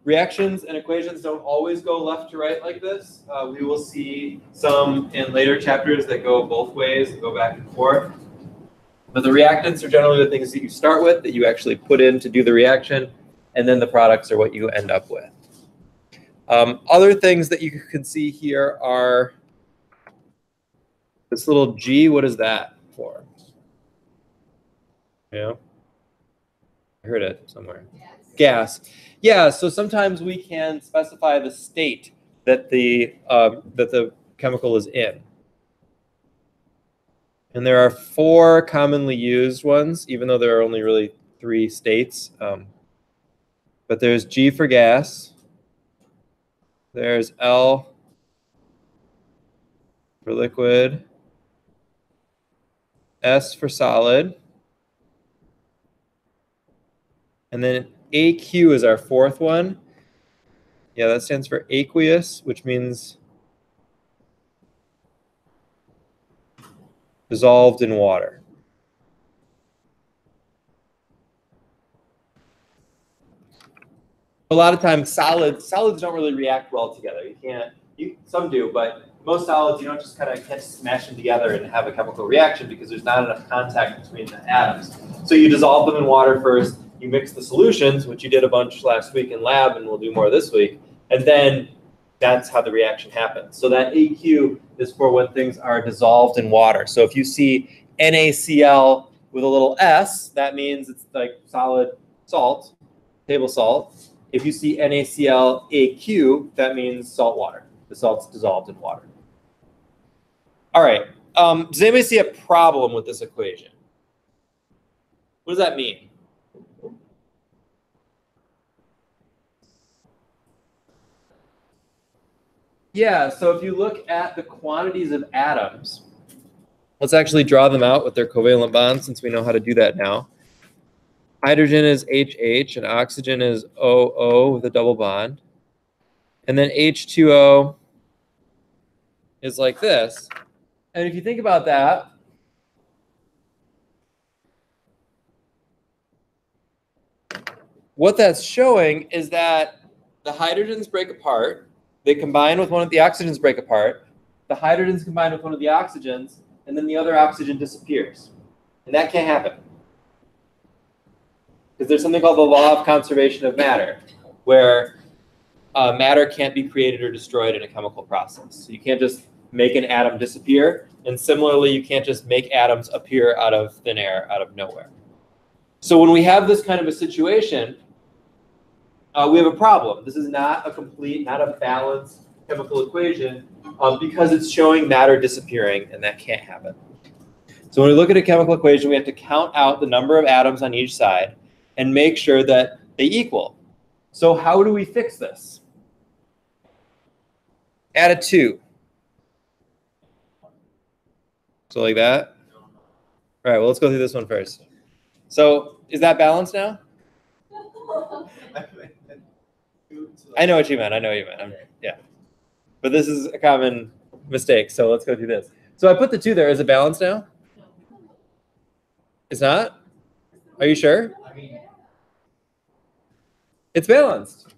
Reactions and equations don't always go left to right like this. We will see some in later chapters that go both ways and go back and forth. But the reactants are generally the things that you start with, that you actually put in to do the reaction, and then the products are what you end up with. Other things that you can see here are this little G. What is that for? Yeah, I heard it somewhere. Gas. Yeah, so sometimes we can specify the state that the chemical is in. And there are 4 commonly used ones, even though there are only really 3 states. But there's G for gas. There's L for liquid. S for solid. And then AQ is our 4th one. Yeah, that stands for aqueous, which means dissolved in water. A lot of times solids don't really react well together. Some do, but most solids, you don't just kind of smash them together and have a chemical reaction because there's not enough contact between the atoms. So you dissolve them in water first, you mix the solutions, which you did a bunch last week in lab and we'll do more this week, and then That's how the reaction happens. So that AQ is for when things are dissolved in water. So if you see NaCl with a little s, that means it's like solid salt, table salt. If you see NaCl AQ, that means salt water. The salt's dissolved in water. All right. Does anybody see a problem with this equation? What does that mean? Yeah, so if you look at the quantities of atoms, let's actually draw them out with their covalent bonds since we know how to do that now. Hydrogen is HH and oxygen is OO with a double bond. And then H2O is like this. And if you think about that, what that's showing is that the hydrogens break apart. They combine with one of the oxygens break apart. The hydrogens combine with one of the oxygens, and then the other oxygen disappears. And that can't happen. Because there's something called the law of conservation of matter, where matter can't be created or destroyed in a chemical process. So you can't just make an atom disappear. And similarly, you can't just make atoms appear out of thin air, out of nowhere. So when we have this kind of a situation, we have a problem. This is not a complete, not a balanced chemical equation because it's showing matter disappearing, and that can't happen. So when we look at a chemical equation, we have to count out the number of atoms on each side and make sure that they equal. So how do we fix this? Add a 2. So like that? All right, well, let's go through this one first. So is that balanced now? I know what you meant. I know what you meant. Yeah. But this is a common mistake, so let's go through this. So I put the 2 there. Is it balanced now? It's not? Are you sure? It's balanced.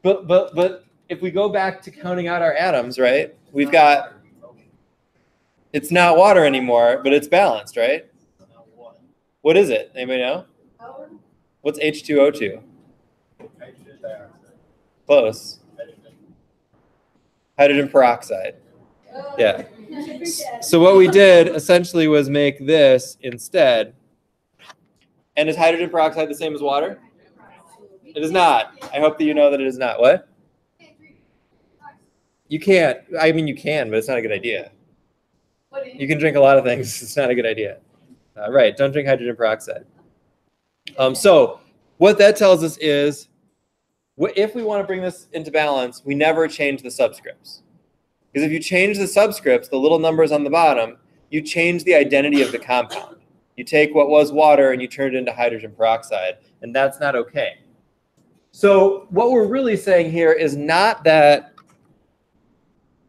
But if we go back to counting out our atoms, right? We've got, it's not water anymore, but it's balanced, right? What is it? Anybody know? What's H2O2? Close. Hydrogen peroxide. Yeah. So what we did essentially was make this instead. And is hydrogen peroxide the same as water? It is not. I hope that you know that it is not. What? You can't. I mean, you can, but it's not a good idea. You can drink a lot of things. It's not a good idea. Right. Don't drink hydrogen peroxide. So what that tells us is if we want to bring this into balance, we never change the subscripts. Because if you change the subscripts, the little numbers on the bottom, you change the identity of the compound. You take what was water and you turn it into hydrogen peroxide, and that's not okay. So what we're really saying here is not that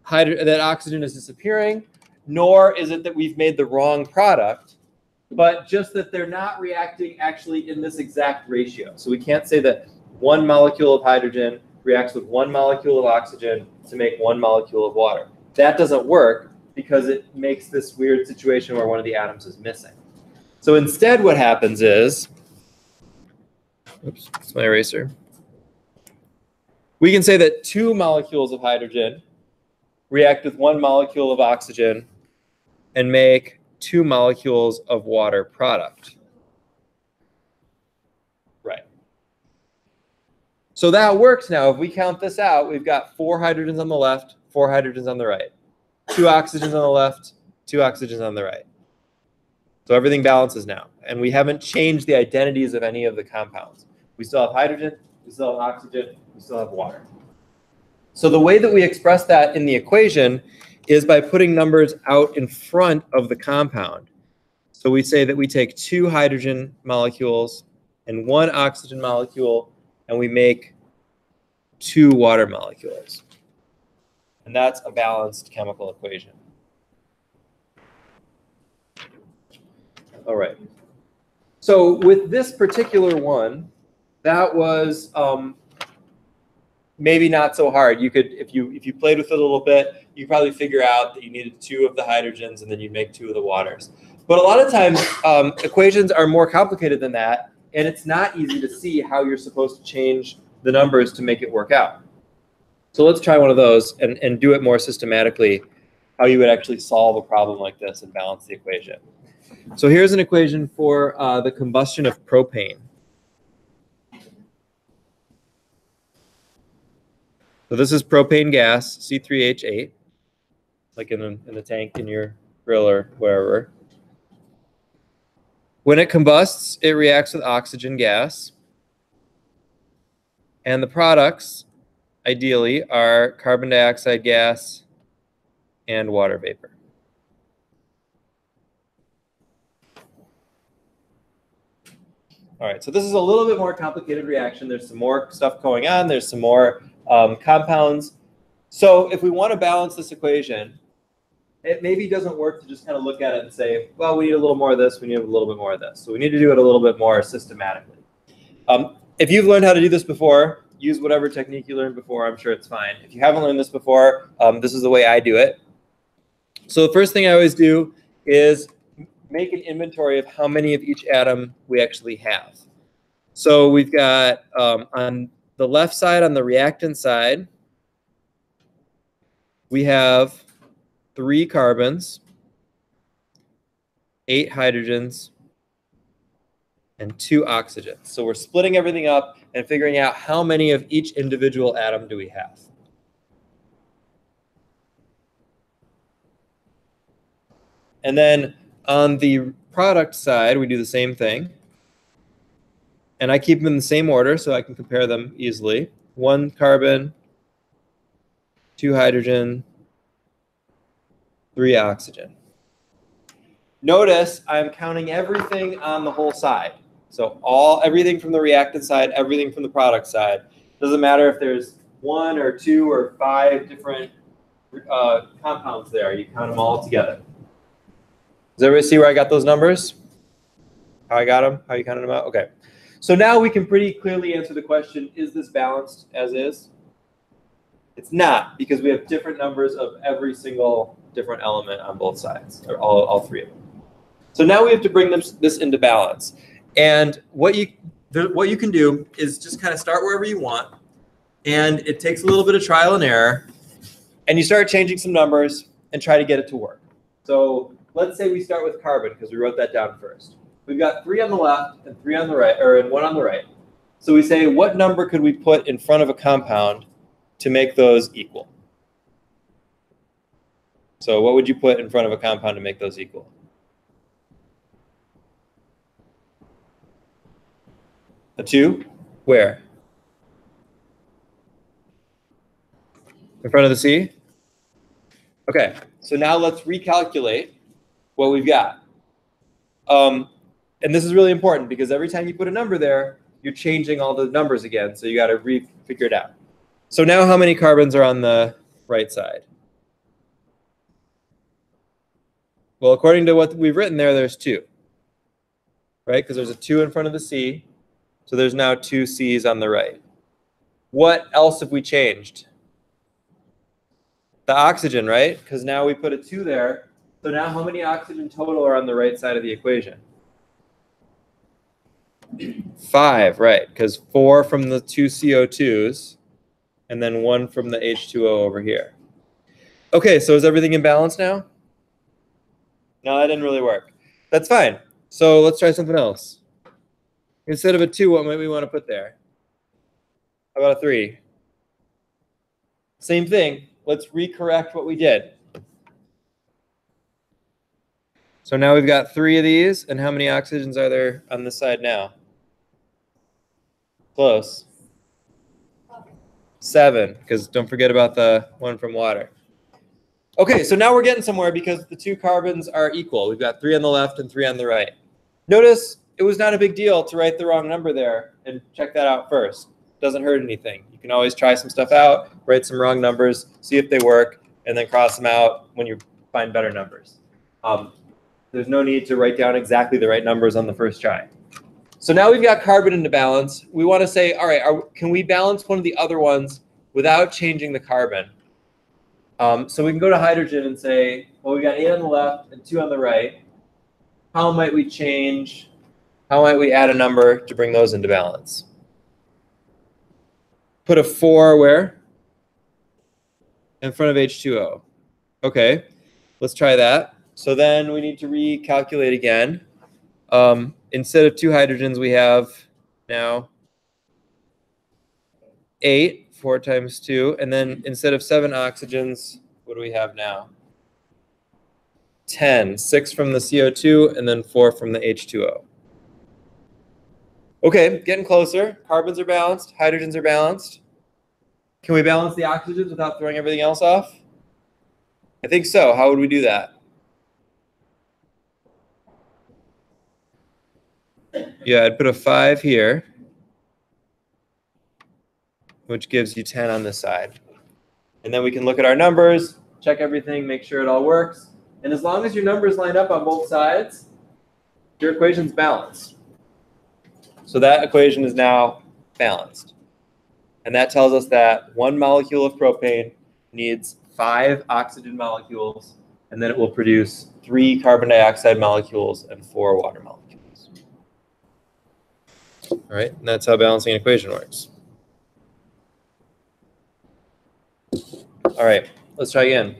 oxygen is disappearing, nor is it that we've made the wrong product, but just that they're not reacting actually in this exact ratio. So we can't say that one molecule of hydrogen reacts with one molecule of oxygen to make one molecule of water. That doesn't work because it makes this weird situation where one of the atoms is missing. So instead what happens is, oops, it's my eraser. We can say that 2 molecules of hydrogen react with 1 molecule of oxygen and make 2 molecules of water product. Right. So that works now. If we count this out, we've got 4 hydrogens on the left, 4 hydrogens on the right. 2 oxygens on the left, 2 oxygens on the right. So everything balances now. And we haven't changed the identities of any of the compounds. We still have hydrogen, we still have oxygen, we still have water. So the way that we express that in the equation is by putting numbers out in front of the compound. So we say that we take 2 hydrogen molecules and 1 oxygen molecule, and we make 2 water molecules. And that's a balanced chemical equation. All right. So with this particular one, that was maybe not so hard. You could, if you played with it a little bit, you could probably figure out that you needed 2 of the hydrogens and then you'd make 2 of the waters. But a lot of times, equations are more complicated than that, And it's not easy to see how you're supposed to change the numbers to make it work out. So let's try one of those and do it more systematically, how you would actually solve a problem like this and balance the equation. So here's an equation for the combustion of propane. So this is propane gas, C3H8, like in the tank in your grill or wherever. When it combusts, it reacts with oxygen gas. And the products, ideally, are carbon dioxide gas and water vapor. All right, so this is a little bit more complicated reaction. There's some more stuff going on. There's some more compounds. So if we want to balance this equation, it maybe doesn't work to just kind of look at it and say, well, we need a little more of this, we need a little bit more of this. So we need to do it a little bit more systematically. If you've learned how to do this before, use whatever technique you learned before. I'm sure it's fine. If you haven't learned this before, this is the way I do it. So the first thing I always do is make an inventory of how many of each atom we actually have. So we've got on the left side, on the reactant side, we have 3 carbons, 8 hydrogens, and 2 oxygens. So we're splitting everything up and figuring out how many of each individual atom do we have. And then on the product side, we do the same thing. And I keep them in the same order so I can compare them easily. 1 carbon, 2 hydrogen, 3 oxygen. Notice I'm counting everything on the whole side. So everything from the reactant side, everything from the product side. Doesn't matter if there's 1 or 2 or 5 different compounds there. You count them all together. Does everybody see where I got those numbers? How I got them? How you counted them out? Okay. So now we can pretty clearly answer the question, is this balanced as is? It's not, because we have different numbers of every single different element on both sides, or all 3 of them. So now we have to bring this into balance. And what you can do is just kind of start wherever you want. And it takes a little bit of trial and error. And you start changing some numbers and try to get it to work. So let's say we start with carbon, because we wrote that down first. We've got 3 on the left and 3 on the right, or 1 on the right. So we say, what number could we put in front of a compound to make those equal? So what would you put in front of a compound to make those equal? A 2? Where? In front of the C? Okay, so now let's recalculate what we've got. And this is really important because every time you put a number there, you're changing all the numbers again. So you got to figure it out. So now how many carbons are on the right side? Well, according to what we've written there, there's 2. Right? Because there's a 2 in front of the C. So there's now 2 C's on the right. What else have we changed? The oxygen, right? Because now we put a 2 there. So now how many oxygen total are on the right side of the equation? 5, right? Because 4 from the 2 CO2s, and then 1 from the H2O over here. Okay, so is everything in balance now? No, that didn't really work. That's fine. So let's try something else. Instead of a 2, what might we want to put there? How about a 3? Same thing. Let's recorrect what we did. So now we've got 3 of these, and how many oxygens are there on this side now? Close. 7, because don't forget about the 1 from water. Okay, so now we're getting somewhere because the 2 carbons are equal. We've got 3 on the left and 3 on the right. Notice it was not a big deal to write the wrong number there and check that out first. Doesn't hurt anything. You can always try some stuff out, write some wrong numbers, see if they work, and then cross them out when you find better numbers. There's no need to write down exactly the right numbers on the first try. So now we've got carbon into balance. We want to say, all right, can we balance one of the other ones without changing the carbon? So we can go to hydrogen and say, well, we got 8 on the left and 2 on the right. How might we change how might we add a number to bring those into balance? Put a 4 where? In front of H2O. Okay, let's try that. So then we need to recalculate again. Instead of 2 hydrogens, we have now 8, 4 times 2. And then instead of 7 oxygens, what do we have now? 10, 6 from the CO2, and then 4 from the H2O. Okay, getting closer. Carbons are balanced, hydrogens are balanced. Can we balance the oxygens without throwing everything else off? I think so. How would we do that? Yeah, I'd put a 5 here, which gives you 10 on this side. And then we can look at our numbers, check everything, make sure it all works. And as long as your numbers line up on both sides, your equation's balanced. So that equation is now balanced. And that tells us that 1 molecule of propane needs 5 oxygen molecules, and then it will produce 3 carbon dioxide molecules and 4 water molecules. All right, and that's how balancing an equation works. All right, let's try again.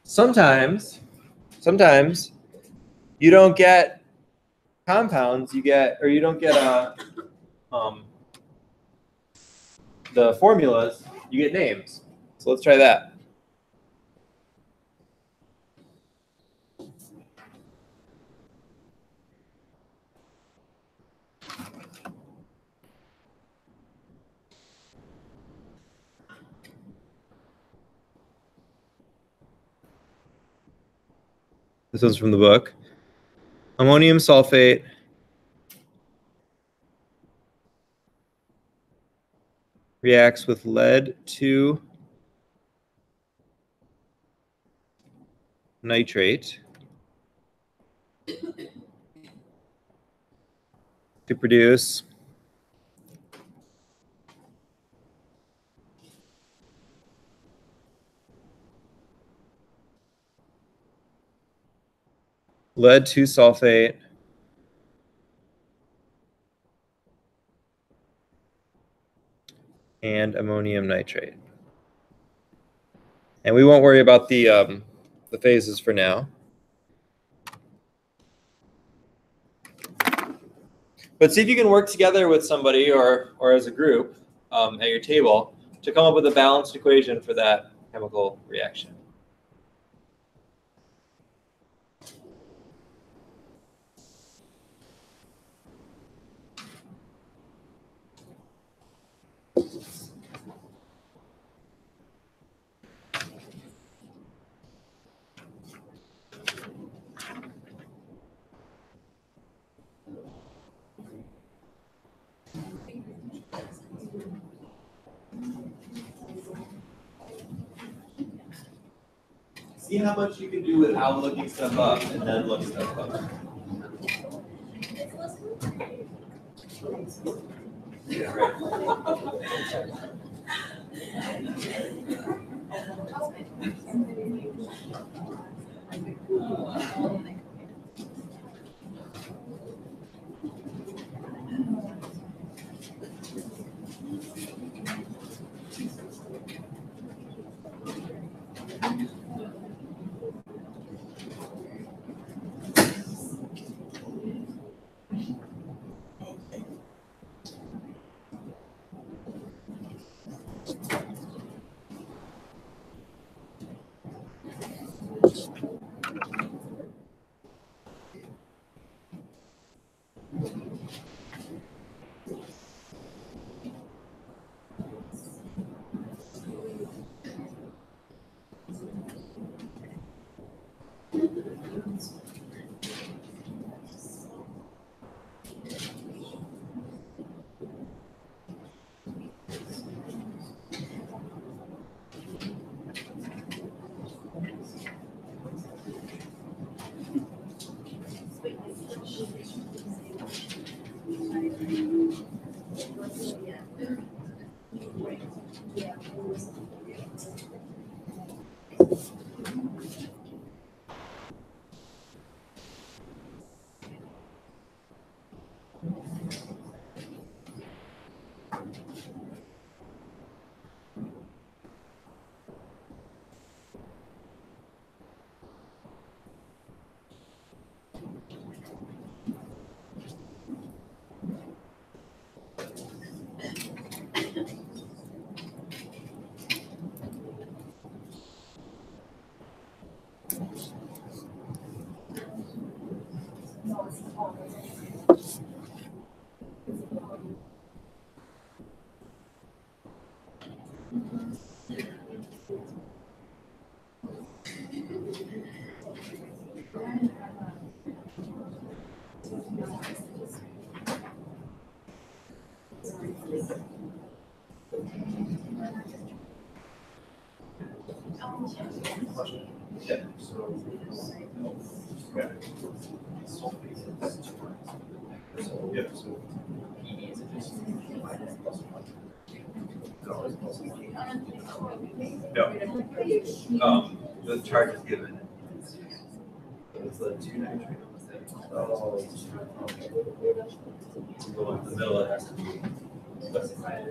Sometimes you don't get compounds, you don't get the formulas, you get names. So let's try that. This one's from the book. Ammonium sulfate reacts with lead 2 nitrate to produce lead 2 sulfate and ammonium nitrate. And we won't worry about the phases for now. But see if you can work together with somebody or as a group at your table to come up with a balanced equation for that chemical reaction. See how much you can do without looking stuff up and then look stuff up. Yeah, right. Yeah. No. The charge is given. It's the 2 nitrate. Oh. So in the middle, it has to be specified.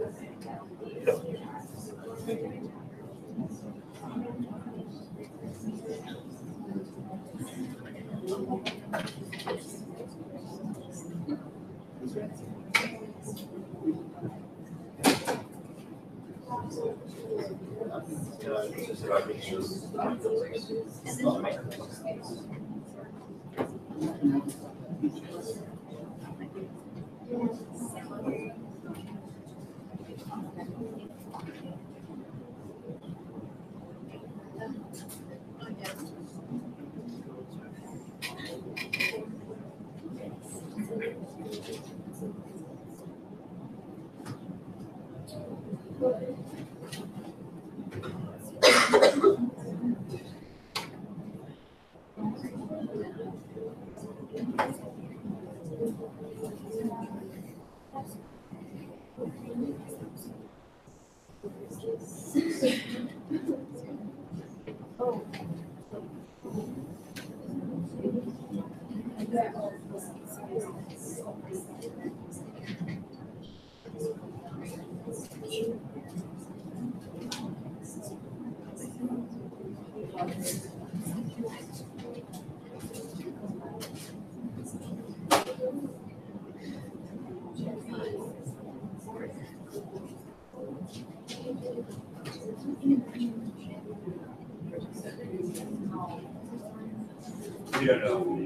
You don't know.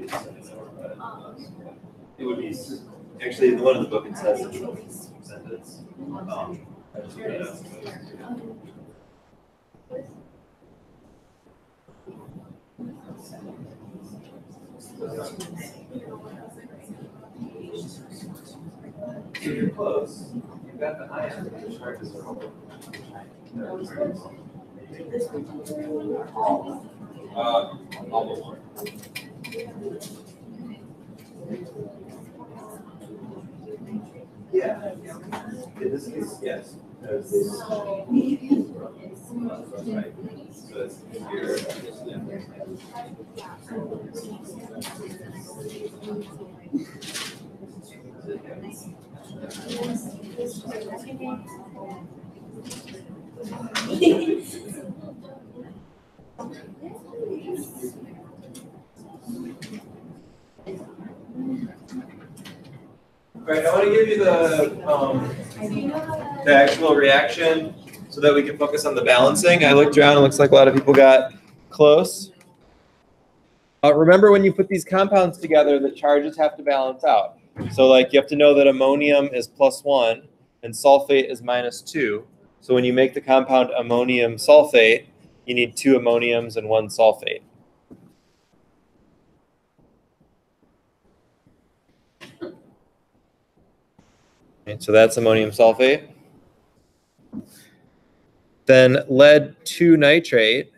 It would be actually the one in the book. It says it's a sentence. I just read it out. So you're close. You've got the ion. The charges are over. Almost. Yeah. In this case, yes. There's this. Right. So it's here. All right, I want to give you the actual reaction so that we can focus on the balancing. I looked around, it looks like a lot of people got close. Remember, when you put these compounds together, the charges have to balance out. So like you have to know that ammonium is +1 and sulfate is -2. So when you make the compound ammonium sulfate, you need 2 ammoniums and 1 sulfate. Okay, so that's ammonium sulfate. Then lead 2 nitrate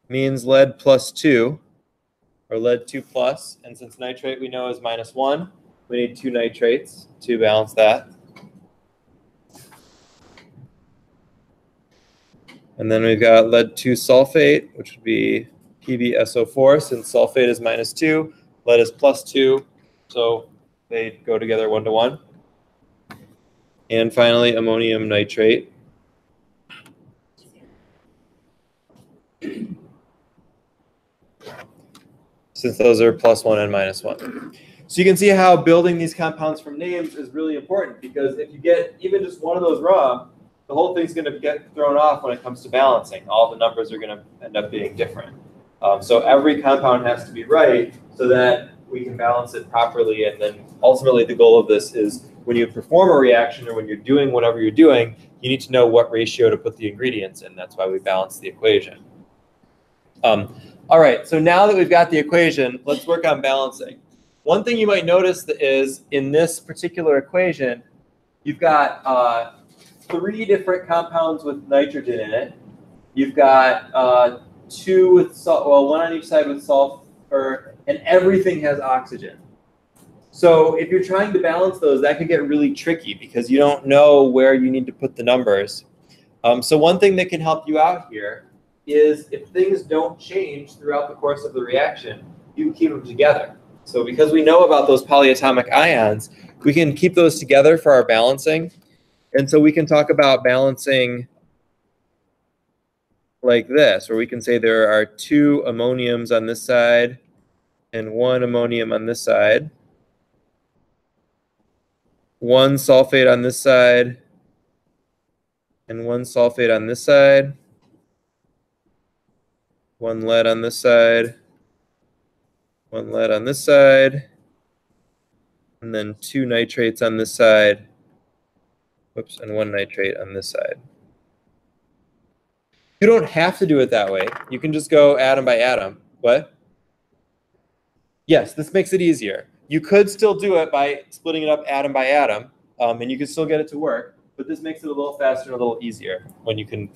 means lead +2, or lead 2+, and since nitrate we know is -1, we need 2 nitrates to balance that. And then we've got lead 2 sulfate, which would be PbSO4. Since sulfate is -2, lead is +2, so they go together 1 to 1. And finally, ammonium nitrate. Since those are +1 and -1. So you can see how building these compounds from names is really important, because if you get even just one of those raw, the whole thing's going to get thrown off when it comes to balancing. All the numbers are going to end up being different. So every compound has to be right so that we can balance it properly. And then ultimately the goal of this is when you perform a reaction or when you're doing whatever you're doing, you need to know what ratio to put the ingredients in. That's why we balance the equation. All right, so now that we've got the equation, let's work on balancing. One thing you might notice is in this particular equation, you've got 3 different compounds with nitrogen in it. You've got 2 with well, 1 on each side with sulfur, and everything has oxygen. So if you're trying to balance those, that could get really tricky because you don't know where you need to put the numbers. So one thing that can help you out here is if things don't change throughout the course of the reaction, you can keep them together. So because we know about those polyatomic ions, we can keep those together for our balancing. And so we can talk about balancing like this, where we can say there are 2 ammoniums on this side and 1 ammonium on this side, 1 sulfate on this side, and 1 sulfate on this side, 1 lead on this side, 1 lead on this side, and then 2 nitrates on this side, whoops, and 1 nitrate on this side. You don't have to do it that way. You can just go atom by atom. What? Yes, this makes it easier. You could still do it by splitting it up atom by atom, and you can still get it to work. But this makes it a little faster and a little easier when you can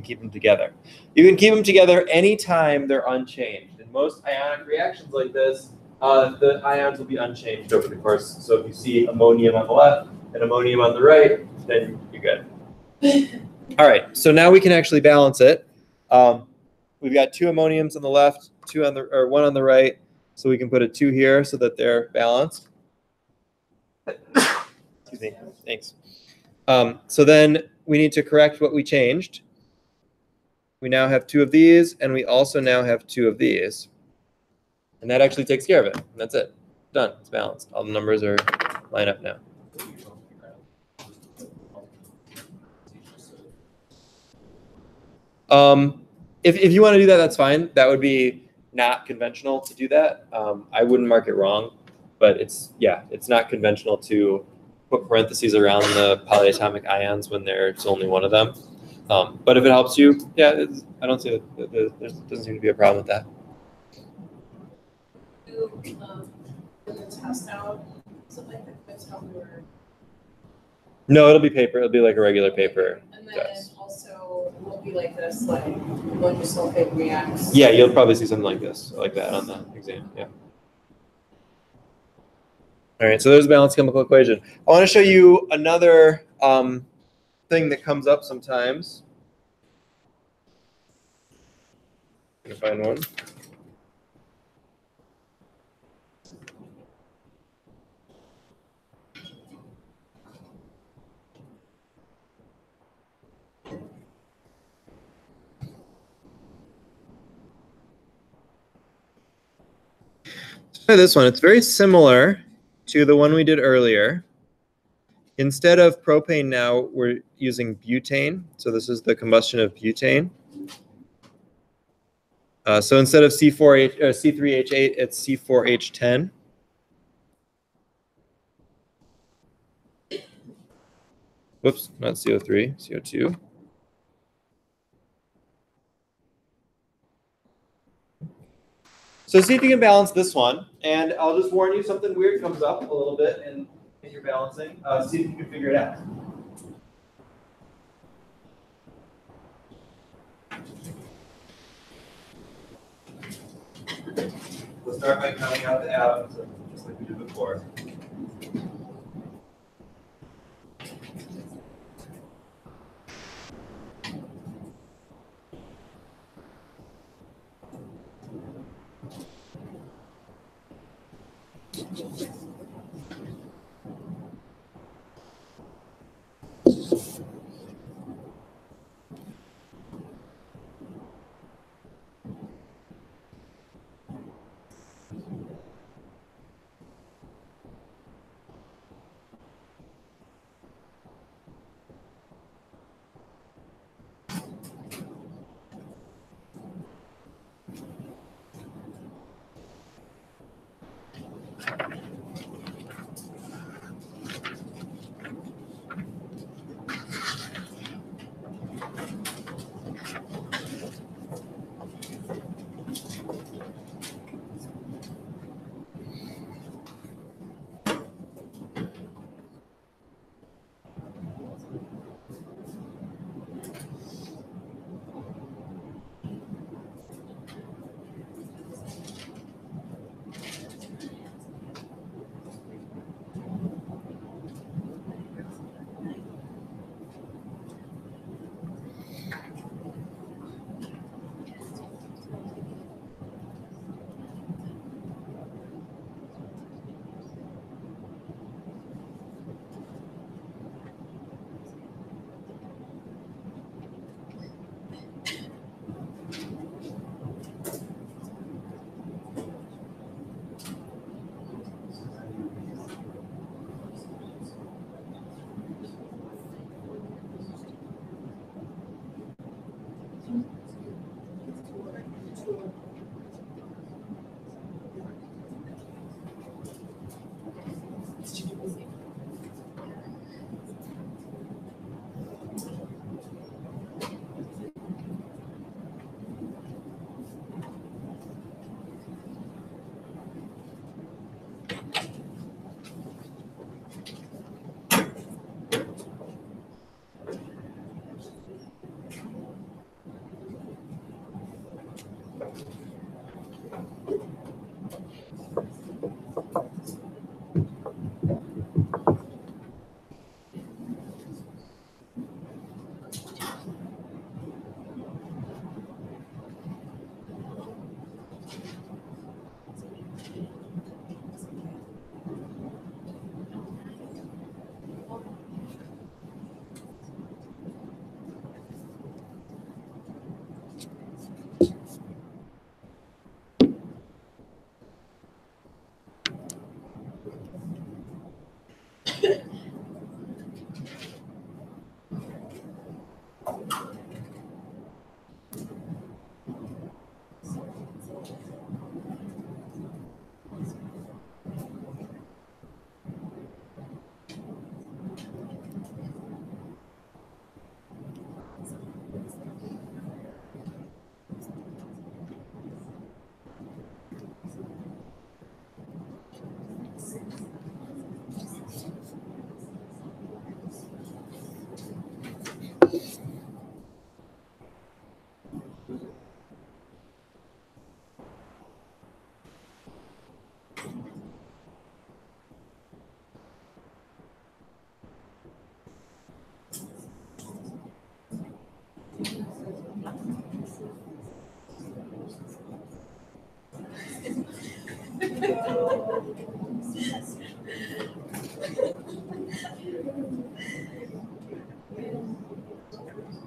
keep them together. You can keep them together anytime they're unchanged. In most ionic reactions like this, the ions will be unchanged over the course. So if you see ammonium on the left and ammonium on the right, then you're good. All right, so now we can actually balance it. We've got 2 ammoniums on the left, 1 on the right. So we can put a 2 here so that they're balanced. Excuse me. Thanks. So then we need to correct what we changed. We now have 2 of these, and we also now have 2 of these. And that actually takes care of it. And that's it. Done. It's balanced. All the numbers are line up now. If you want to do that, that's fine. That would be not conventional to do that. I wouldn't mark it wrong, but it's not conventional to put parentheses around the polyatomic ions when there's only one of them. But if it helps you, yeah, I don't see that there doesn't seem to be a problem with that. Test out something like that's how we were. No, it'll be paper. It'll be like a regular paper. And then test. also it will be like this, like ammonium sulfate reacts. Yeah, you'll probably see something like this, like that on the exam. Yeah. All right, so there's a balanced chemical equation. I want to show you another thing that comes up sometimes. I'm going to find one. Let's try this one. It's very similar to the one we did earlier. Instead of propane now, we're using butane. So this is the combustion of butane. So instead of C3H8, it's C4H10. Whoops, not CO3, CO2. So see if you can balance this one. And I'll just warn you, something weird comes up a little bit in your balancing. See if you can figure it out. We'll start by counting out the atoms, just like we did before.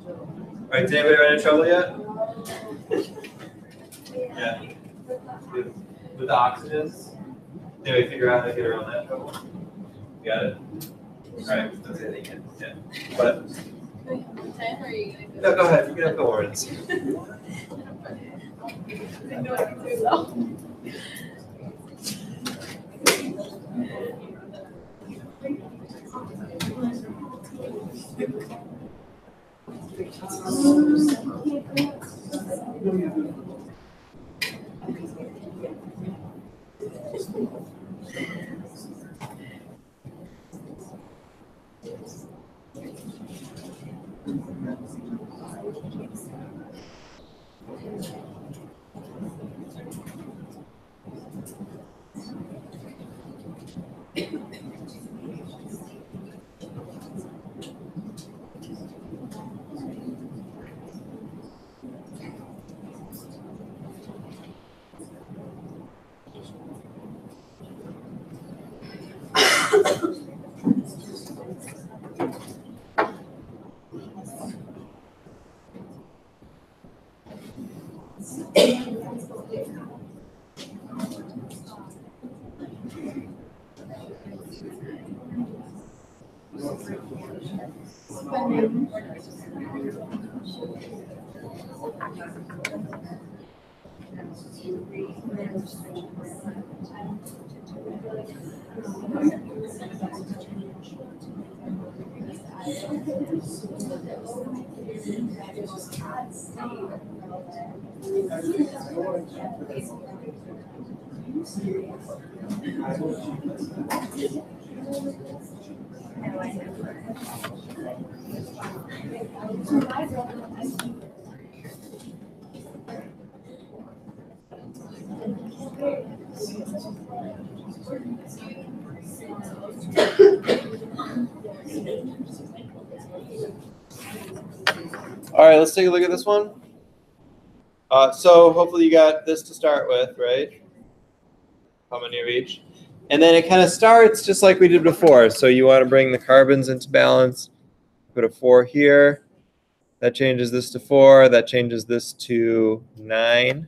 All right, did anybody run into trouble yet? Yeah. With the oxygens? Did we figure out how to get around that trouble? Got it? All right, that's it. Yeah. But no, go ahead. You can have the words. All right, let's take a look at this one. So hopefully you got this to start with, right? How many of each? And then it kind of starts just like we did before. So you want to bring the carbons into balance. Put a 4 here. That changes this to 4. That changes this to 9.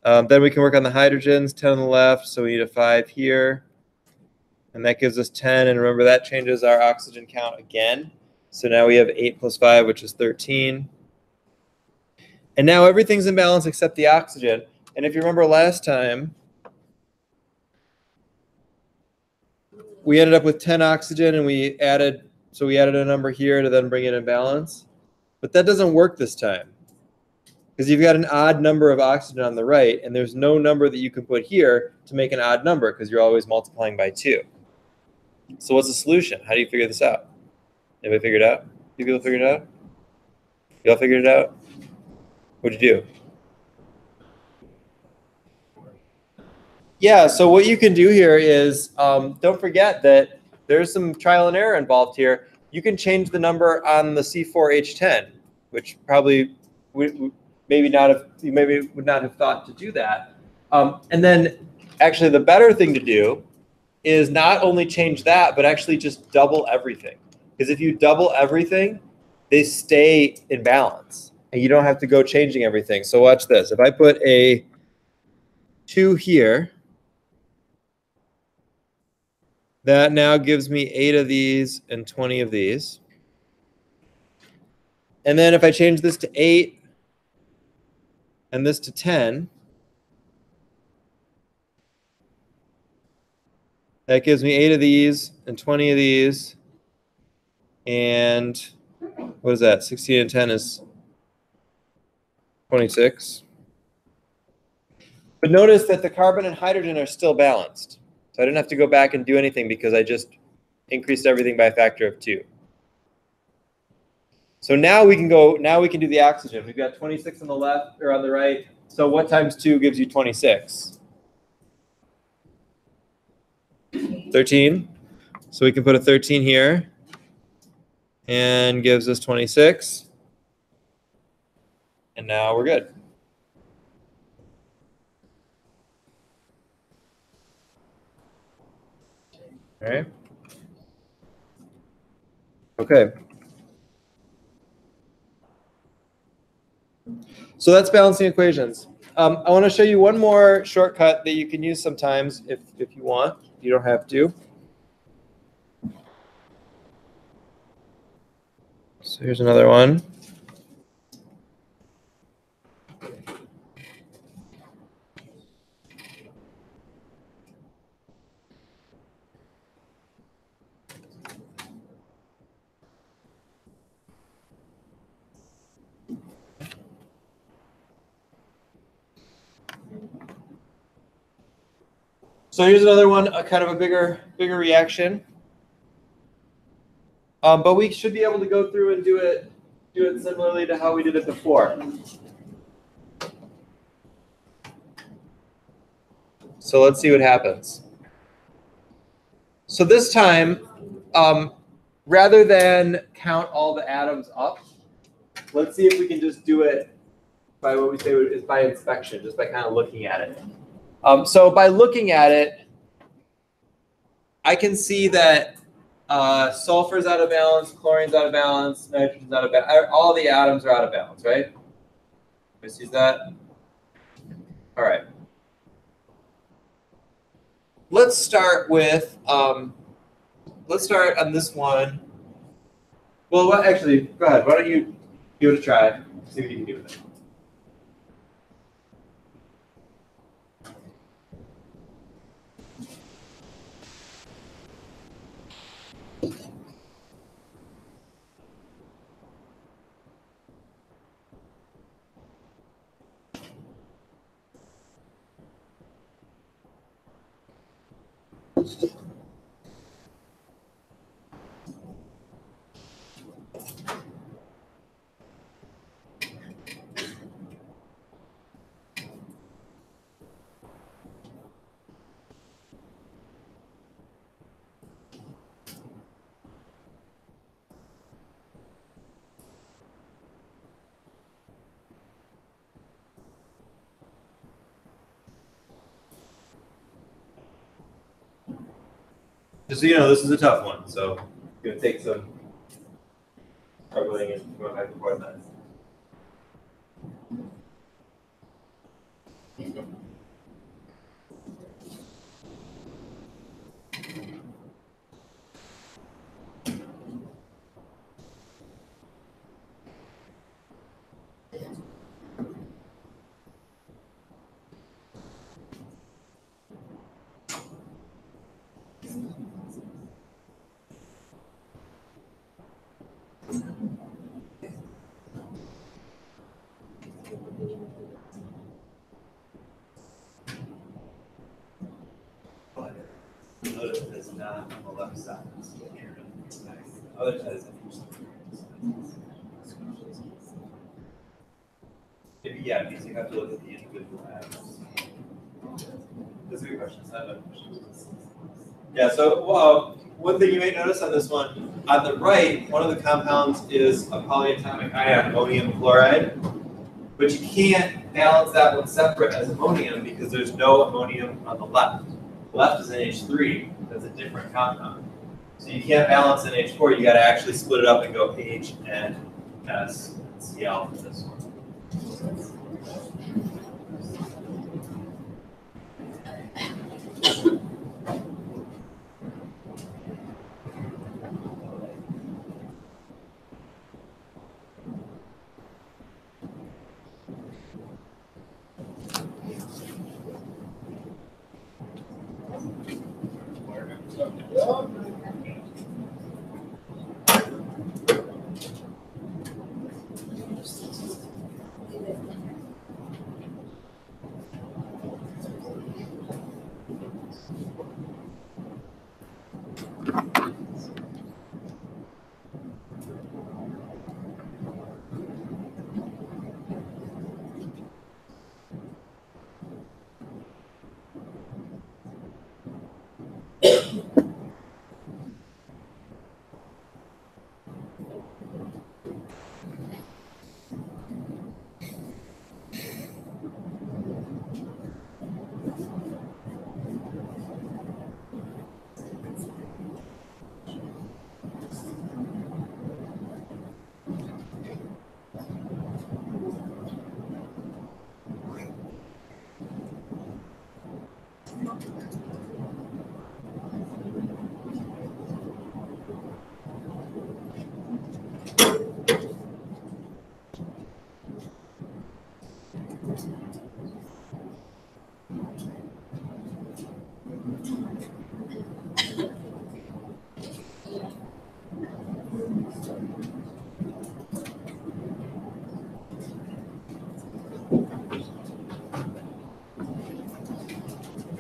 Then we can work on the hydrogens, 10 on the left. So we need a 5 here. And that gives us 10. And remember, that changes our oxygen count again. So now we have 8 plus 5, which is 13. And now everything's in balance except the oxygen. And if you remember last time, we ended up with 10 oxygen and we added a number here to then bring it in balance. But that doesn't work this time because you've got an odd number of oxygen on the right and there's no number that you can put here to make an odd number because you're always multiplying by 2. So what's the solution? How do you figure this out? Anybody figured it out? You people figured it out? You all figured it out? What'd you do? Yeah, so what you can do here is, don't forget that there's some trial and error involved here. You can change the number on the C4H10, which probably you maybe would not have thought to do that. And then actually the better thing to do is not only change that, but actually just double everything. Because if you double everything, they stay in balance and you don't have to go changing everything. So watch this. If I put a 2 here, that now gives me 8 of these and 20 of these. And then if I change this to 8 and this to 10, that gives me 8 of these and 20 of these. And what is that? 16 and 10 is 26. But notice that the carbon and hydrogen are still balanced. So I didn't have to go back and do anything because I just increased everything by a factor of 2. So now we can do the oxygen. We've got 26 on the left or on the right. So what times 2 gives you 26? 13. So we can put a 13 here and gives us 26. And now we're good. All right. Okay. So that's balancing equations. I want to show you one more shortcut that you can use sometimes if you want. You don't have to. So here's another one. So here's another one, a kind of a bigger reaction. But we should be able to go through and do it similarly to how we did it before. So let's see what happens. So this time, rather than count all the atoms up, let's see if we can just do it by what we say is by inspection, just by kind of looking at it. So by looking at it, I can see that sulfur's out of balance, chlorine's out of balance, nitrogen's out of balance. All the atoms are out of balance, right? Everybody sees that? All right. Let's start with, let's start on this one. Well, actually, go ahead. Why don't you give it a try, see what you can do with it. Just so you know, this is a tough one, so it's going to take some struggling and going back and forth on it. Notice it's not on the left side. The other side is yeah, because you have to look at the individual atoms. That's a good question. Yeah, so one thing you may notice on this one, on the right, one of the compounds is a polyatomic ion, ammonium chloride, but you can't balance that one separate as ammonium because there's no ammonium on the left. The left is NH3, that's a different compound. So you can't balance NH4, you got to actually split it up and go H, N, S, and Cl for this one.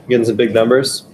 Getting some big numbers.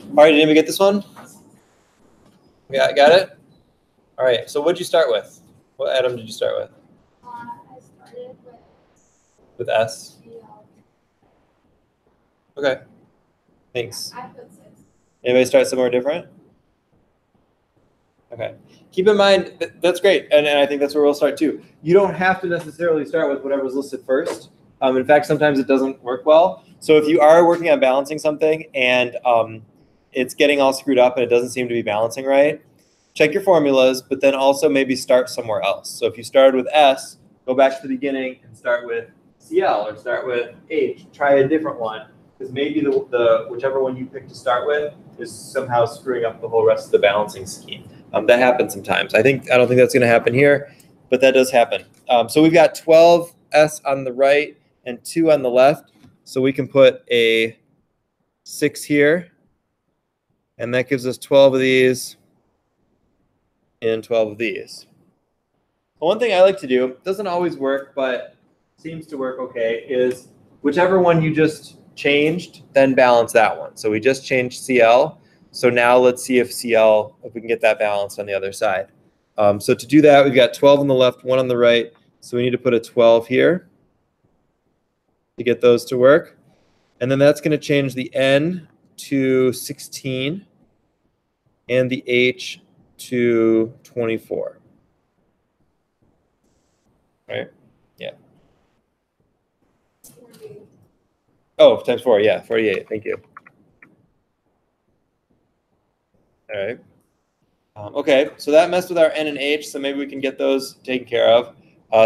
All right, did anybody get this one? Yeah, got it? All right, so what'd you start with? What atom did you start with? I started With S? CL. Okay, thanks. I put 6. Anybody start somewhere different? Okay. Keep in mind, that's great, and I think that's where we'll start too. You don't have to necessarily start with whatever's listed first. In fact, sometimes it doesn't work well. So if you are working on balancing something and it's getting all screwed up and it doesn't seem to be balancing right, check your formulas, but then also maybe start somewhere else. So if you started with S, go back to the beginning and start with Cl or start with H. Try a different one, because maybe the whichever one you pick to start with is somehow screwing up the whole rest of the balancing scheme. That happens sometimes. I don't think that's going to happen here, but that does happen. So we've got 12 S on the right and 2 on the left. So we can put a 6 here, and that gives us 12 of these and 12 of these. One thing I like to do, doesn't always work, but seems to work okay, is whichever one you just changed, then balance that one. So we just changed Cl. So now let's see if we can get that balanced on the other side. So to do that, we've got 12 on the left, 1 on the right. So we need to put a 12 here to get those to work. And then that's going to change the N to 16 and the H to 24. Right? Yeah. Oh, times 4. Yeah, 48. Thank you. All right. Okay, so that messed with our N and H, so maybe we can get those taken care of.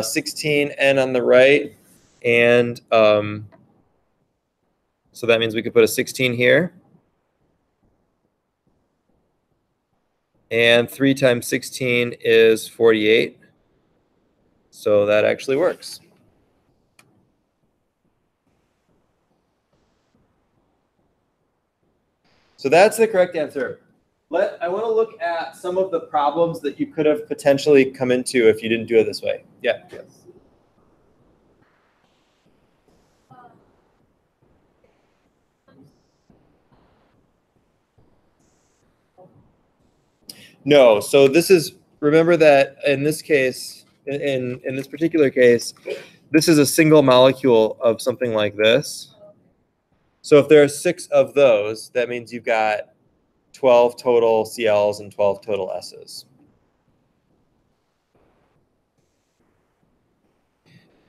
16 N on the right, and so that means we could put a 16 here. And 3 times 16 is 48. So that actually works. So that's the correct answer. I want to look at some of the problems that you could have potentially come into if you didn't do it this way. Yeah. Yes. No. So this is, remember that in this case, in this particular case, this is a single molecule of something like this. So if there are 6 of those, that means you've got 12 total Cls and 12 total Ss.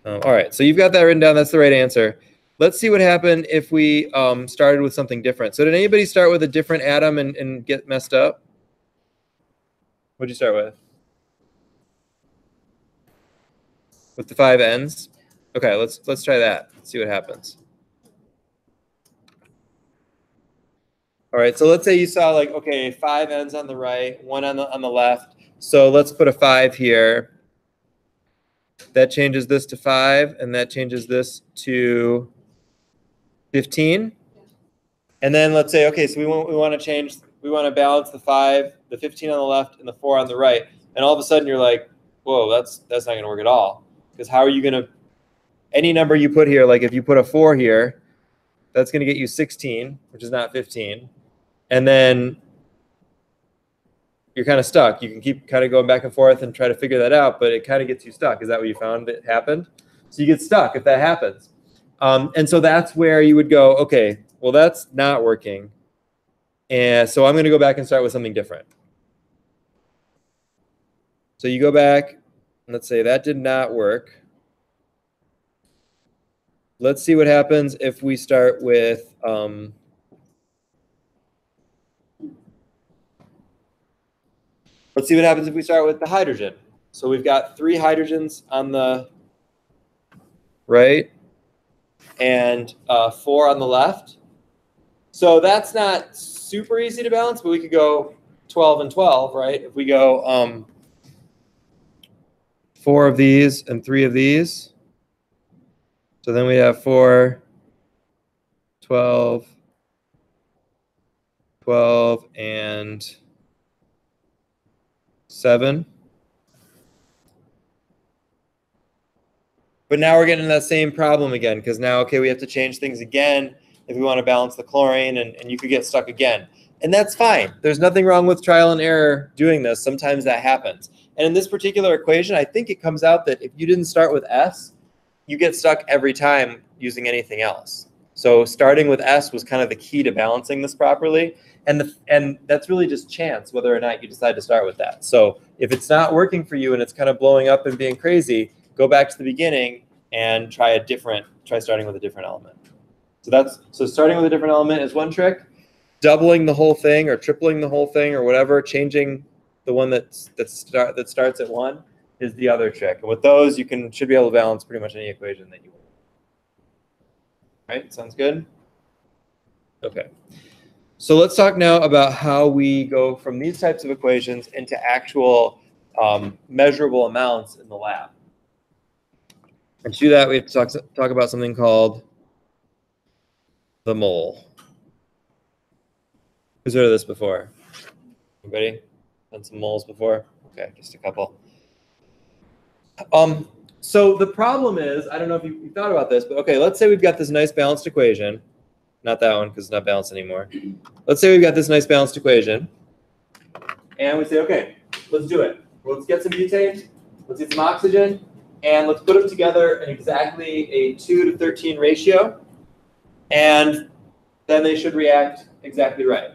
All right, so you've got that written down. That's the right answer. Let's see what happened if we started with something different. So did anybody start with a different atom and get messed up? What'd you start with? With the 5 Ns? Okay, let's try that. Let's see what happens. All right, so let's say you saw like, okay, 5 Ns on the right, 1 on the left. So let's put a 5 here. That changes this to 5, and that changes this to 15. And then let's say, okay, so we want to balance the 5, the 15 on the left, and the 4 on the right. And all of a sudden you're like, whoa, that's not going to work at all. Because how are you going to, any number you put here, like if you put a 4 here, that's going to get you 16, which is not 15. And then you're kind of stuck. You can keep kind of going back and forth and try to figure that out, but it kind of gets you stuck. Is that what you found that happened? So you get stuck if that happens. And so that's where you would go, okay, well, that's not working. And so I'm going to go back and start with something different. So you go back, and let's say that did not work. Let's see what happens if we start with let's see what happens if we start with the hydrogen. So we've got 3 hydrogens on the right and 4 on the left. So that's not super easy to balance, but we could go 12 and 12, right? If we go 4 of these and 3 of these. So then we have 4, 12, 12, and 7. But now we're getting that same problem again, because now, okay, we have to change things again if we want to balance the chlorine, and you could get stuck again. And that's fine. There's nothing wrong with trial and error doing this. Sometimes that happens. And in this particular equation, I think it comes out that if you didn't start with S, you get stuck every time using anything else. So starting with S was kind of the key to balancing this properly. And that's really just chance whether or not you decide to start with that. So if it's not working for you and it's kind of blowing up and being crazy, go back to the beginning and try starting with a different element. So starting with a different element is one trick. Doubling the whole thing or tripling the whole thing or whatever, changing the one that starts at 1 is the other trick. And with those, you should be able to balance pretty much any equation that you want. Right? Sounds good? Okay. So let's talk now about how we go from these types of equations into actual measurable amounts in the lab. And to do that, we have to talk about something called the mole. Who's heard of this before? Anybody done some moles before? Okay, just a couple. So the problem is, I don't know if you thought about this, but okay, let's say we've got this nice balanced equation. Not that one, because it's not balanced anymore. Let's say we've got this nice balanced equation. And we say, okay, let's do it. Let's get some butane, let's get some oxygen, and let's put them together in exactly a 2 to 13 ratio. And then they should react exactly right.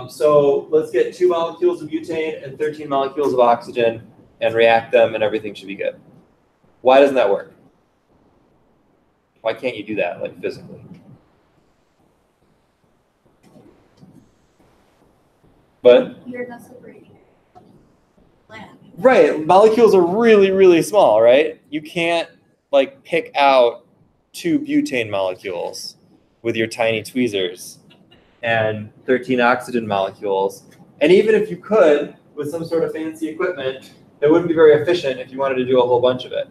So let's get 2 molecules of butane and 13 molecules of oxygen and react them, and everything should be good. Why doesn't that work? Why can't you do that, like physically? But You're not separating land. right, molecules are really, really small, right? You can't like pick out 2 butane molecules with your tiny tweezers and 13 oxygen molecules. And even if you could, with some sort of fancy equipment, it wouldn't be very efficient if you wanted to do a whole bunch of it.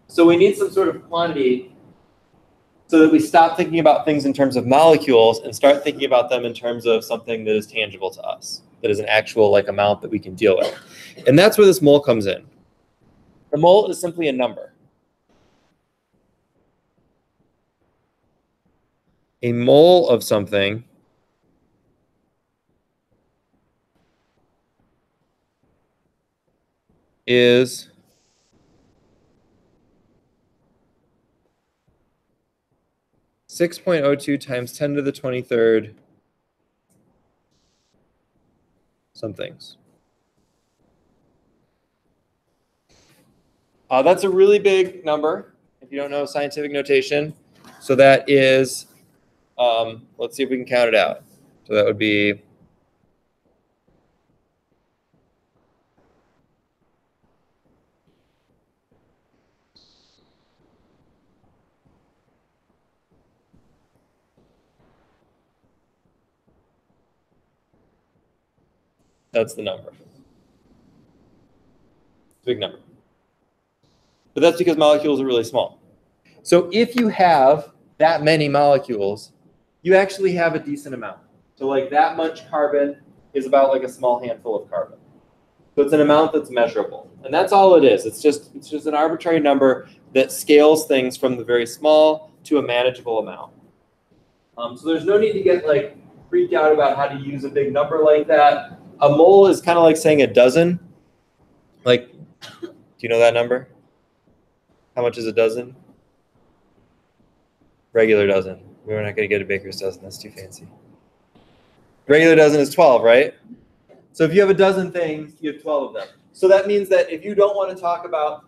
So we need some sort of quantity so that we stop thinking about things in terms of molecules and start thinking about them in terms of something that is tangible to us, that is an actual like amount that we can deal with. And that's where this mole comes in. The mole is simply a number. A mole of something is (6.02 times 10 to the 23rd) somethings. That's a really big number if you don't know scientific notation. So that is, let's see if we can count it out. So that would be that's the number. Big number. but that's because molecules are really small. So if you have that many molecules, you actually have a decent amount. So like that much carbon is about like a small handful of carbon. So it's an amount that's measurable. And that's all it is. It's just an arbitrary number that scales things from the very small to a manageable amount. So there's no need to get like freaked out about how to use a big number like that. A mole is kind of like saying a dozen. Like, do you know that number? How much is a dozen? Regular dozen. We're not going to get a baker's dozen. That's too fancy. Regular dozen is 12, right? So if you have a dozen things, you have 12 of them. So that means that if you don't want to talk about,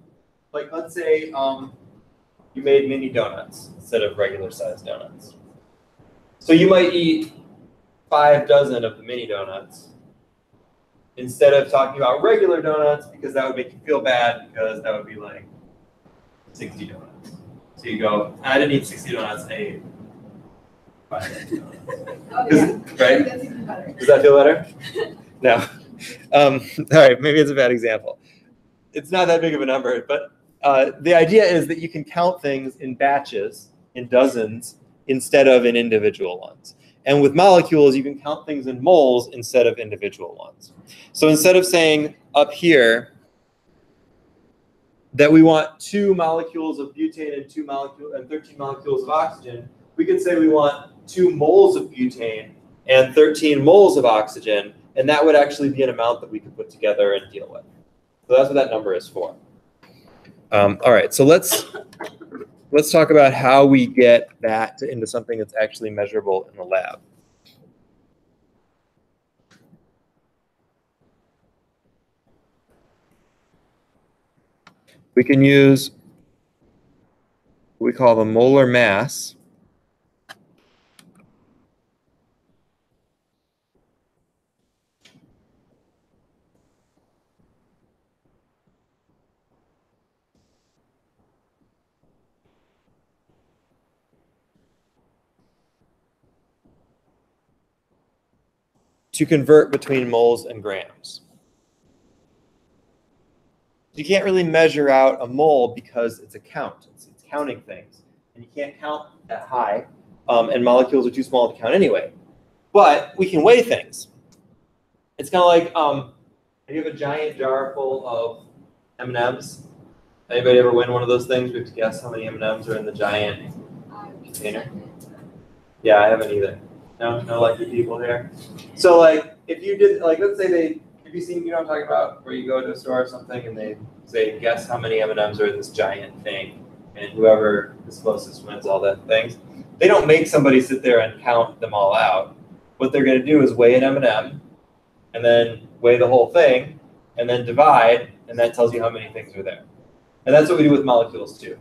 like, let's say you made mini donuts instead of regular sized donuts. So you might eat 5 dozen of the mini donuts instead of talking about regular donuts, because that would make you feel bad, because that would be like 60 donuts. So you go, I didn't eat 60 donuts, I ate 5 donuts. Oh, yeah. Right? That's even better. Does that feel better? No. All right, maybe it's a bad example. It's not that big of a number, but the idea is that you can count things in batches, in dozens, instead of in individual ones. And with molecules, you can count things in moles instead of individual ones. So instead of saying up here that we want 2 molecules of butane and 13 molecules of oxygen, we could say we want 2 moles of butane and 13 moles of oxygen, and that would actually be an amount that we could put together and deal with. So that's what that number is for. All right, so let's talk about how we get that into something that's actually measurable in the lab. We can use what we call the molar mass. To convert between moles and grams. You can't really measure out a mole because it's a count. It's counting things. And you can't count that high, and molecules are too small to count anyway. But we can weigh things. It's kind of like, you have a giant jar full of M&Ms. Anybody ever win one of those things? We have to guess how many M&Ms are in the giant container. Yeah, I haven't either. No lucky people here. So like, if you did, like, let's say have you seen, you know what I'm talking about, where you go to a store or something and they say, guess how many M&Ms are in this giant thing, and whoever is closest wins all that things. They don't make somebody sit there and count them all out. What they're going to do is weigh an M&M, and then weigh the whole thing, and then divide, and that tells you how many things are there. And that's what we do with molecules too.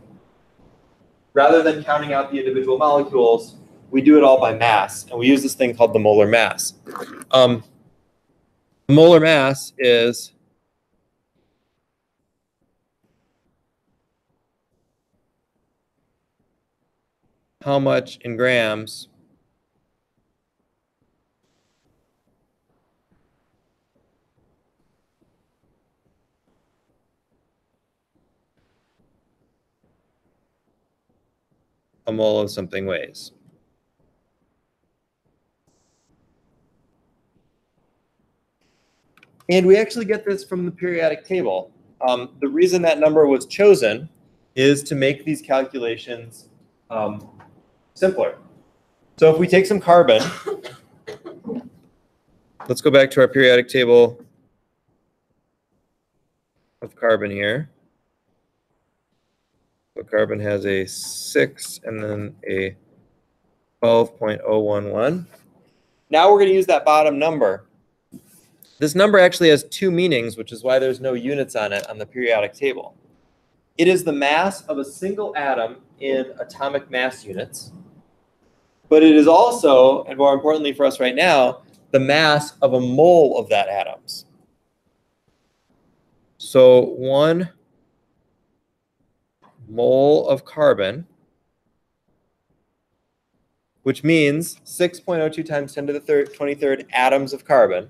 Rather than counting out the individual molecules, we do it all by mass, and we use this thing called the molar mass. Molar mass is how much in grams a mole of something weighs. And we actually get this from the periodic table. The reason that number was chosen is to make these calculations simpler. So if we take some carbon, let's go back to our periodic table of carbon here. So carbon has a 6 and then a 12.011. Now we're going to use that bottom number. This number actually has 2 meanings, which is why there's no units on it on the periodic table. It is the mass of a single atom in atomic mass units, but it is also, and more importantly for us right now, the mass of a mole of that atoms. So 1 mole of carbon, which means 6.02 times 10 to the 23rd atoms of carbon,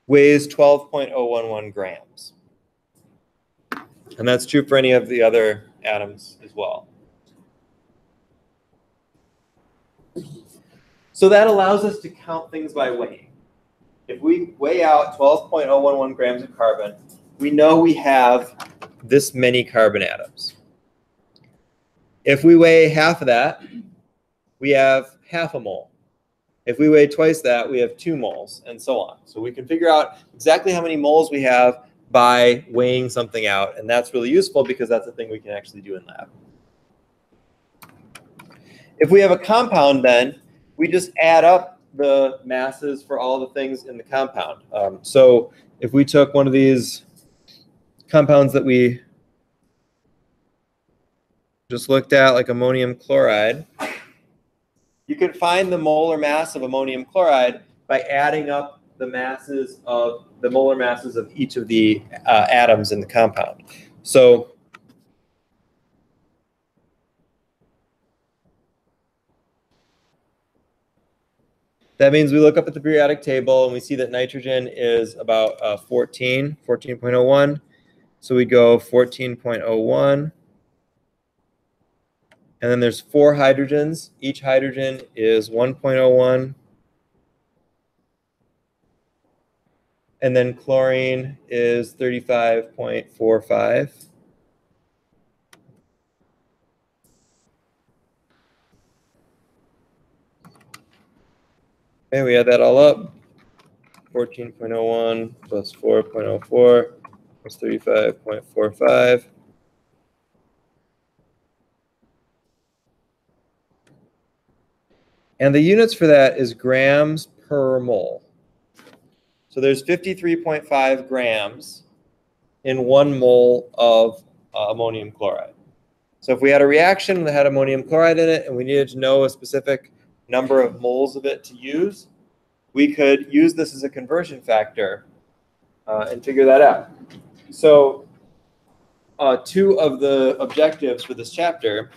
weighs 12.011 grams. And that's true for any of the other atoms as well. So that allows us to count things by weighing. If we weigh out 12.011 grams of carbon, we know we have this many carbon atoms. If we weigh half of that, we have half a mole. If we weigh twice that, we have 2 moles, and so on. So we can figure out exactly how many moles we have by weighing something out, and that's really useful because that's a thing we can actually do in lab. If we have a compound, then we just add up the masses for all the things in the compound. So if we took one of these compounds that we just looked at, like ammonium chloride, you can find the molar mass of ammonium chloride by adding up the masses of the molar masses of each of the atoms in the compound. So that means we look up at the periodic table and we see that nitrogen is about 14.01. So we go 14.01. And then there's 4 hydrogens. Each hydrogen is 1.01. And then chlorine is 35.45. Okay, we add that all up. 14.01 plus 4.04 plus 35.45. And the units for that is grams per mole. So there's 53.5 grams in 1 mole of ammonium chloride. So if we had a reaction that had ammonium chloride in it and we needed to know a specific number of moles of it to use, we could use this as a conversion factor and figure that out. So 2 of the objectives for this chapter,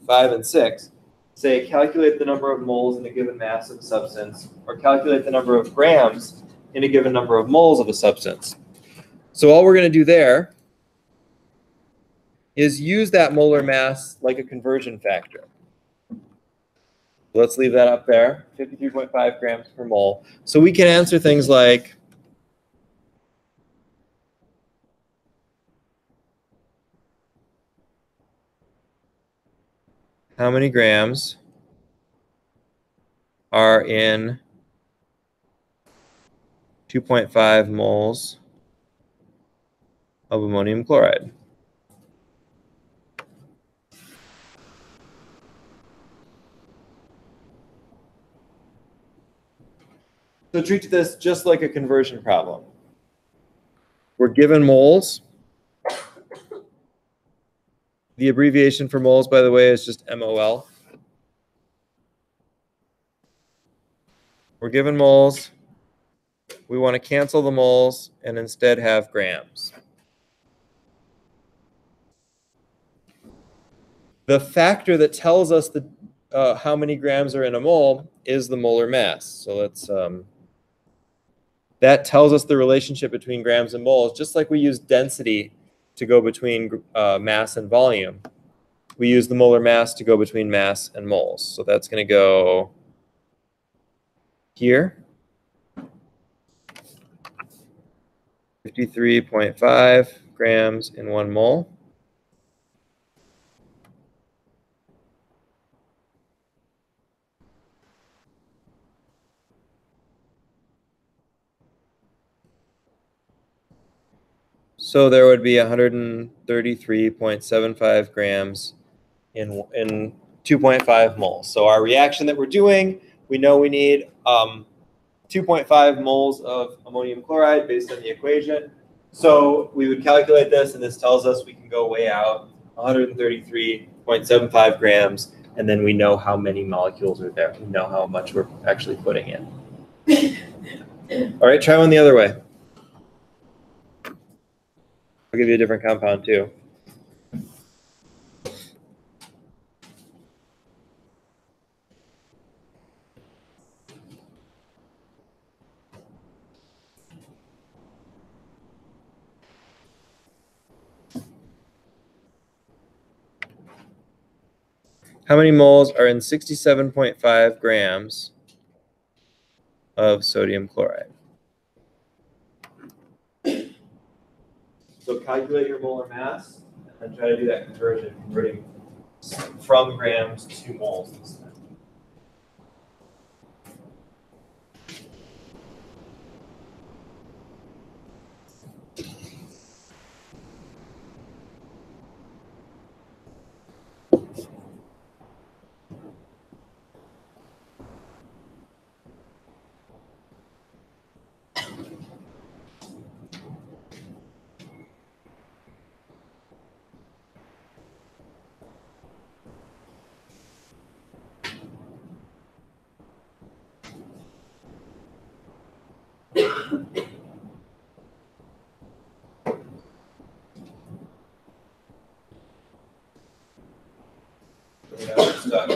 5 and 6, say calculate the number of moles in a given mass of a substance, or calculate the number of grams in a given number of moles of a substance. So all we're going to do there is use that molar mass like a conversion factor. Let's leave that up there, 53.5 grams per mole. So we can answer things like, how many grams are in 2.5 moles of ammonium chloride? So treat this just like a conversion problem. We're given moles. The abbreviation for moles, by the way, is just MOL. We're given moles. We want to cancel the moles and instead have grams. The factor that tells us how many grams are in a mole is the molar mass. So let's that tells us the relationship between grams and moles, just like we use density to go between mass and volume. We use the molar mass to go between mass and moles. So that's going to go here. 53.5 grams in 1 mole. So there would be 133.75 grams in 2.5 moles. So our reaction that we're doing, we know we need 2.5 moles of ammonium chloride based on the equation. So we would calculate this, and this tells us we can go weigh out 133.75 grams, and then we know how many molecules are there. We know how much we're actually putting in. All right, try one the other way. I'll give you a different compound too. How many moles are in 67.5 grams of sodium chloride? So calculate your molar mass and try to do that conversion, converting from grams to moles this time. Yeah, we're stuck.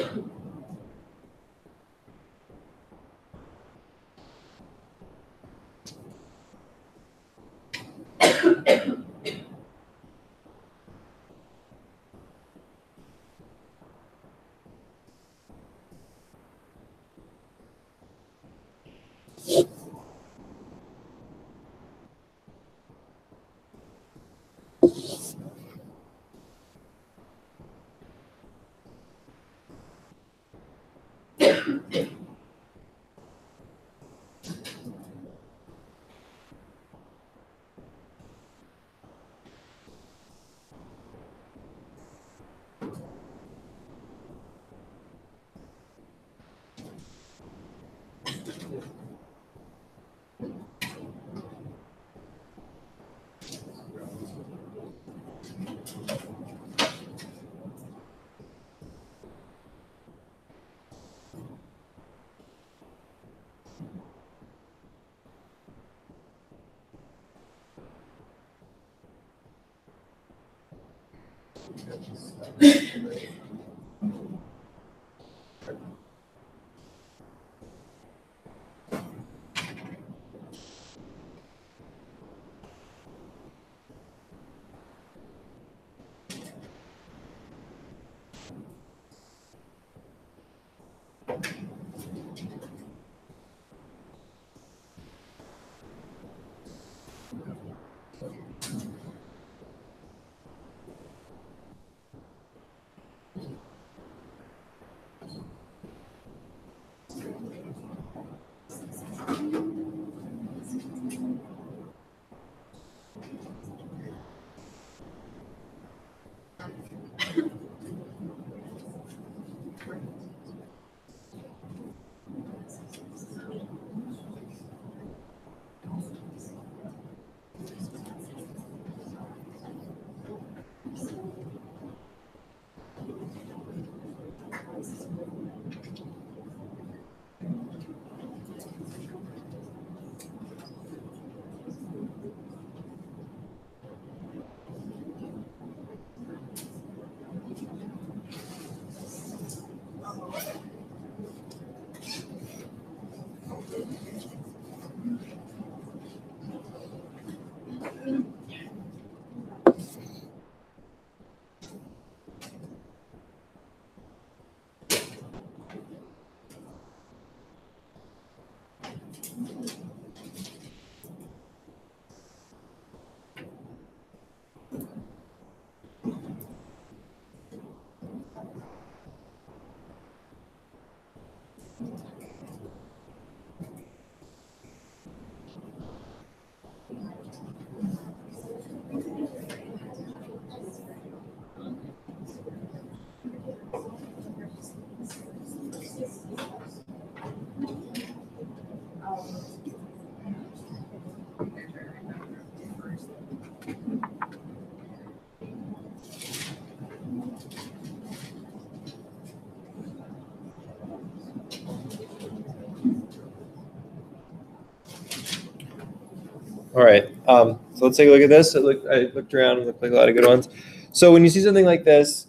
All right, so let's take a look at this. I looked around and looked like a lot of good ones. So when you see something like this,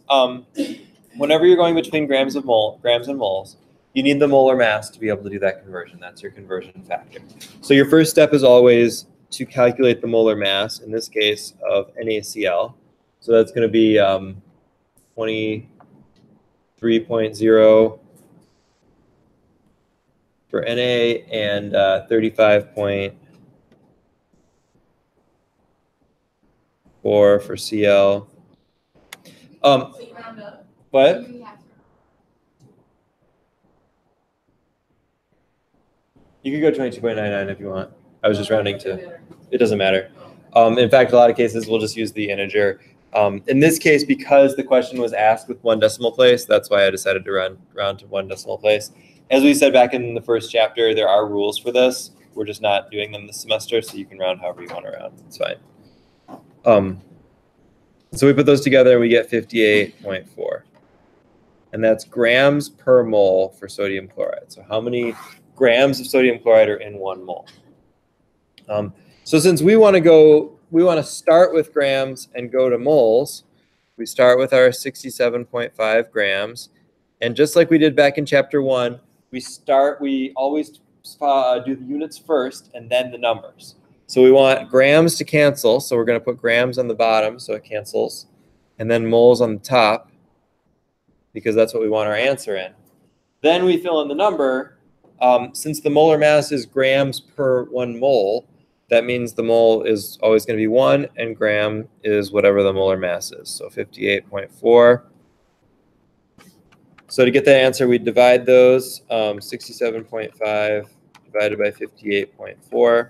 whenever you're going between grams and moles, you need the molar mass to be able to do that conversion. That's your conversion factor. So your first step is always to calculate the molar mass, in this case of NaCl. So that's going to be 20, 3.0 for Na, and 35.4 for Cl. So you round up. What? You could go 22.99 if you want. I was just rounding to. It doesn't matter. In fact, a lot of cases we'll just use the integer. In this case, because the question was asked with 1 decimal place, that's why I decided to round to 1 decimal place. As we said back in the first chapter, there are rules for this. We're just not doing them this semester, so you can round however you want to round. It's fine. So we put those together, we get 58.4. And that's grams per mole for sodium chloride. So how many grams of sodium chloride are in 1 mole? So since we want to start with grams and go to moles, we start with our 67.5 grams. And just like we did back in chapter 1, we always do the units first and then the numbers. So we want grams to cancel. So we're going to put grams on the bottom so it cancels. And then moles on the top, because that's what we want our answer in. Then we fill in the number. Since the molar mass is grams per 1 mole, that means the mole is always going to be 1, and gram is whatever the molar mass is. So 58.4. So to get that answer, we divide those. 67.5 divided by 58.4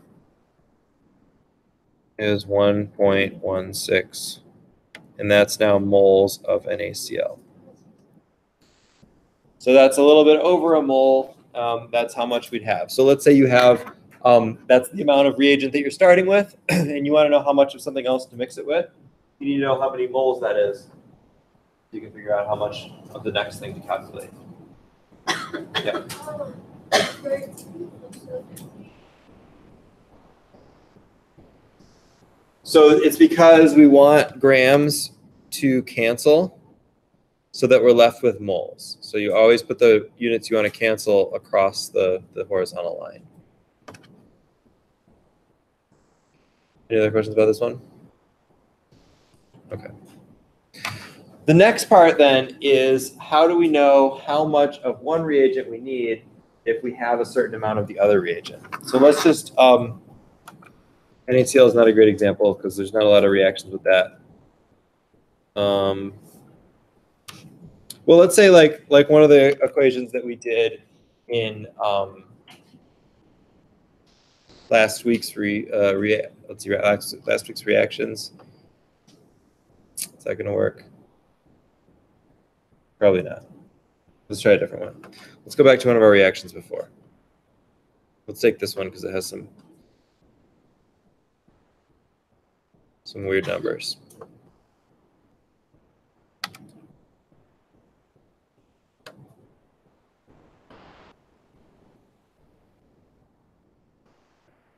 is 1.16. And that's now moles of NaCl. So that's a little bit over a mole. That's how much we'd have. So let's say you have, that's the amount of reagent that you're starting with, and you want to know how much of something else to mix it with. You need to know how many moles that is. You can figure out how much of the next thing to calculate. Yeah. So it's because we want grams to cancel so that we're left with moles. So you always put the units you want to cancel across the horizontal line. Any other questions about this one? Okay. The next part then is, how do we know how much of one reagent we need if we have a certain amount of the other reagent? So let's just, NaCl is not a great example because there's not a lot of reactions with that. Well, let's say like one of the equations that we did in last week's last week's reactions. Is that going to work? Probably not. Let's try a different one. Let's go back to one of our reactions before. Let's take this one because it has some weird numbers.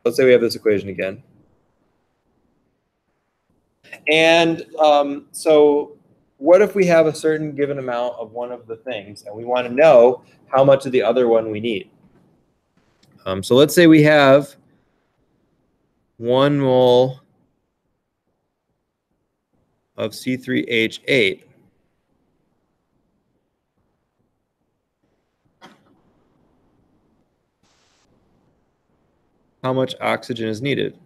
Let's say we have this equation again. And so what if we have a certain given amount of one of the things, and we want to know how much of the other one we need? So let's say we have 1 mole of C3H8. How much oxygen is needed?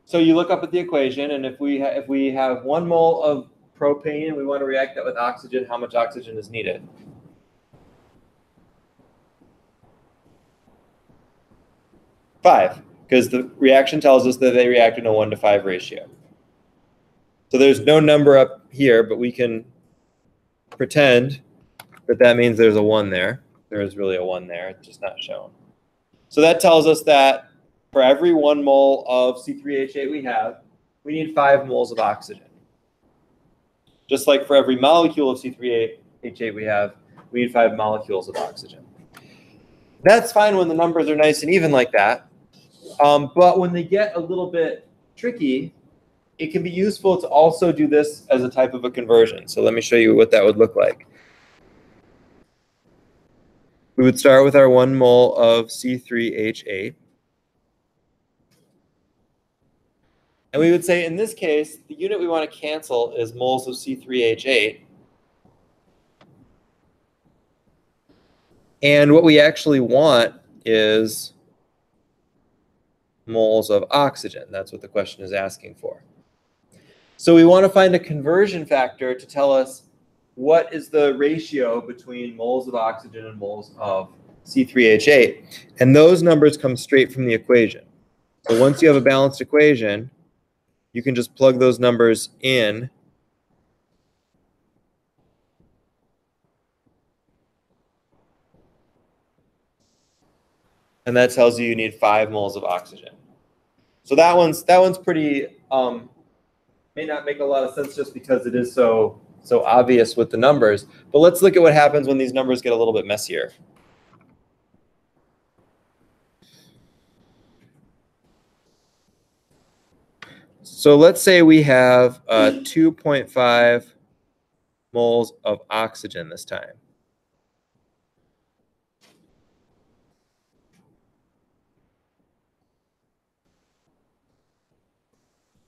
So you look up at the equation, and if we have 1 mole of propane and we want to react that with oxygen, how much oxygen is needed? Five, because the reaction tells us that they react in a 1:5 ratio. So there's no number up here, but we can pretend that that means there's a 1 there. There is really a 1 there, it's just not shown. So that tells us that for every 1 mole of C3H8 we need 5 moles of oxygen. Just like for every molecule of C3H8 we need 5 molecules of oxygen. That's fine when the numbers are nice and even like that. But when they get a little bit tricky, it can be useful to also do this as a type of a conversion. So let me show you what that would look like. We would start with our 1 mole of C3H8. And we would say in this case, the unit we want to cancel is moles of C3H8. And what we actually want is moles of oxygen. That's what the question is asking for. So we want to find a conversion factor to tell us what is the ratio between moles of oxygen and moles of C3H8. And those numbers come straight from the equation. So once you have a balanced equation, you can just plug those numbers in. And that tells you need 5 moles of oxygen. So that one's pretty, may not make a lot of sense just because it is so obvious with the numbers. But let's look at what happens when these numbers get a little bit messier. So let's say we have 2.5 moles of oxygen this time.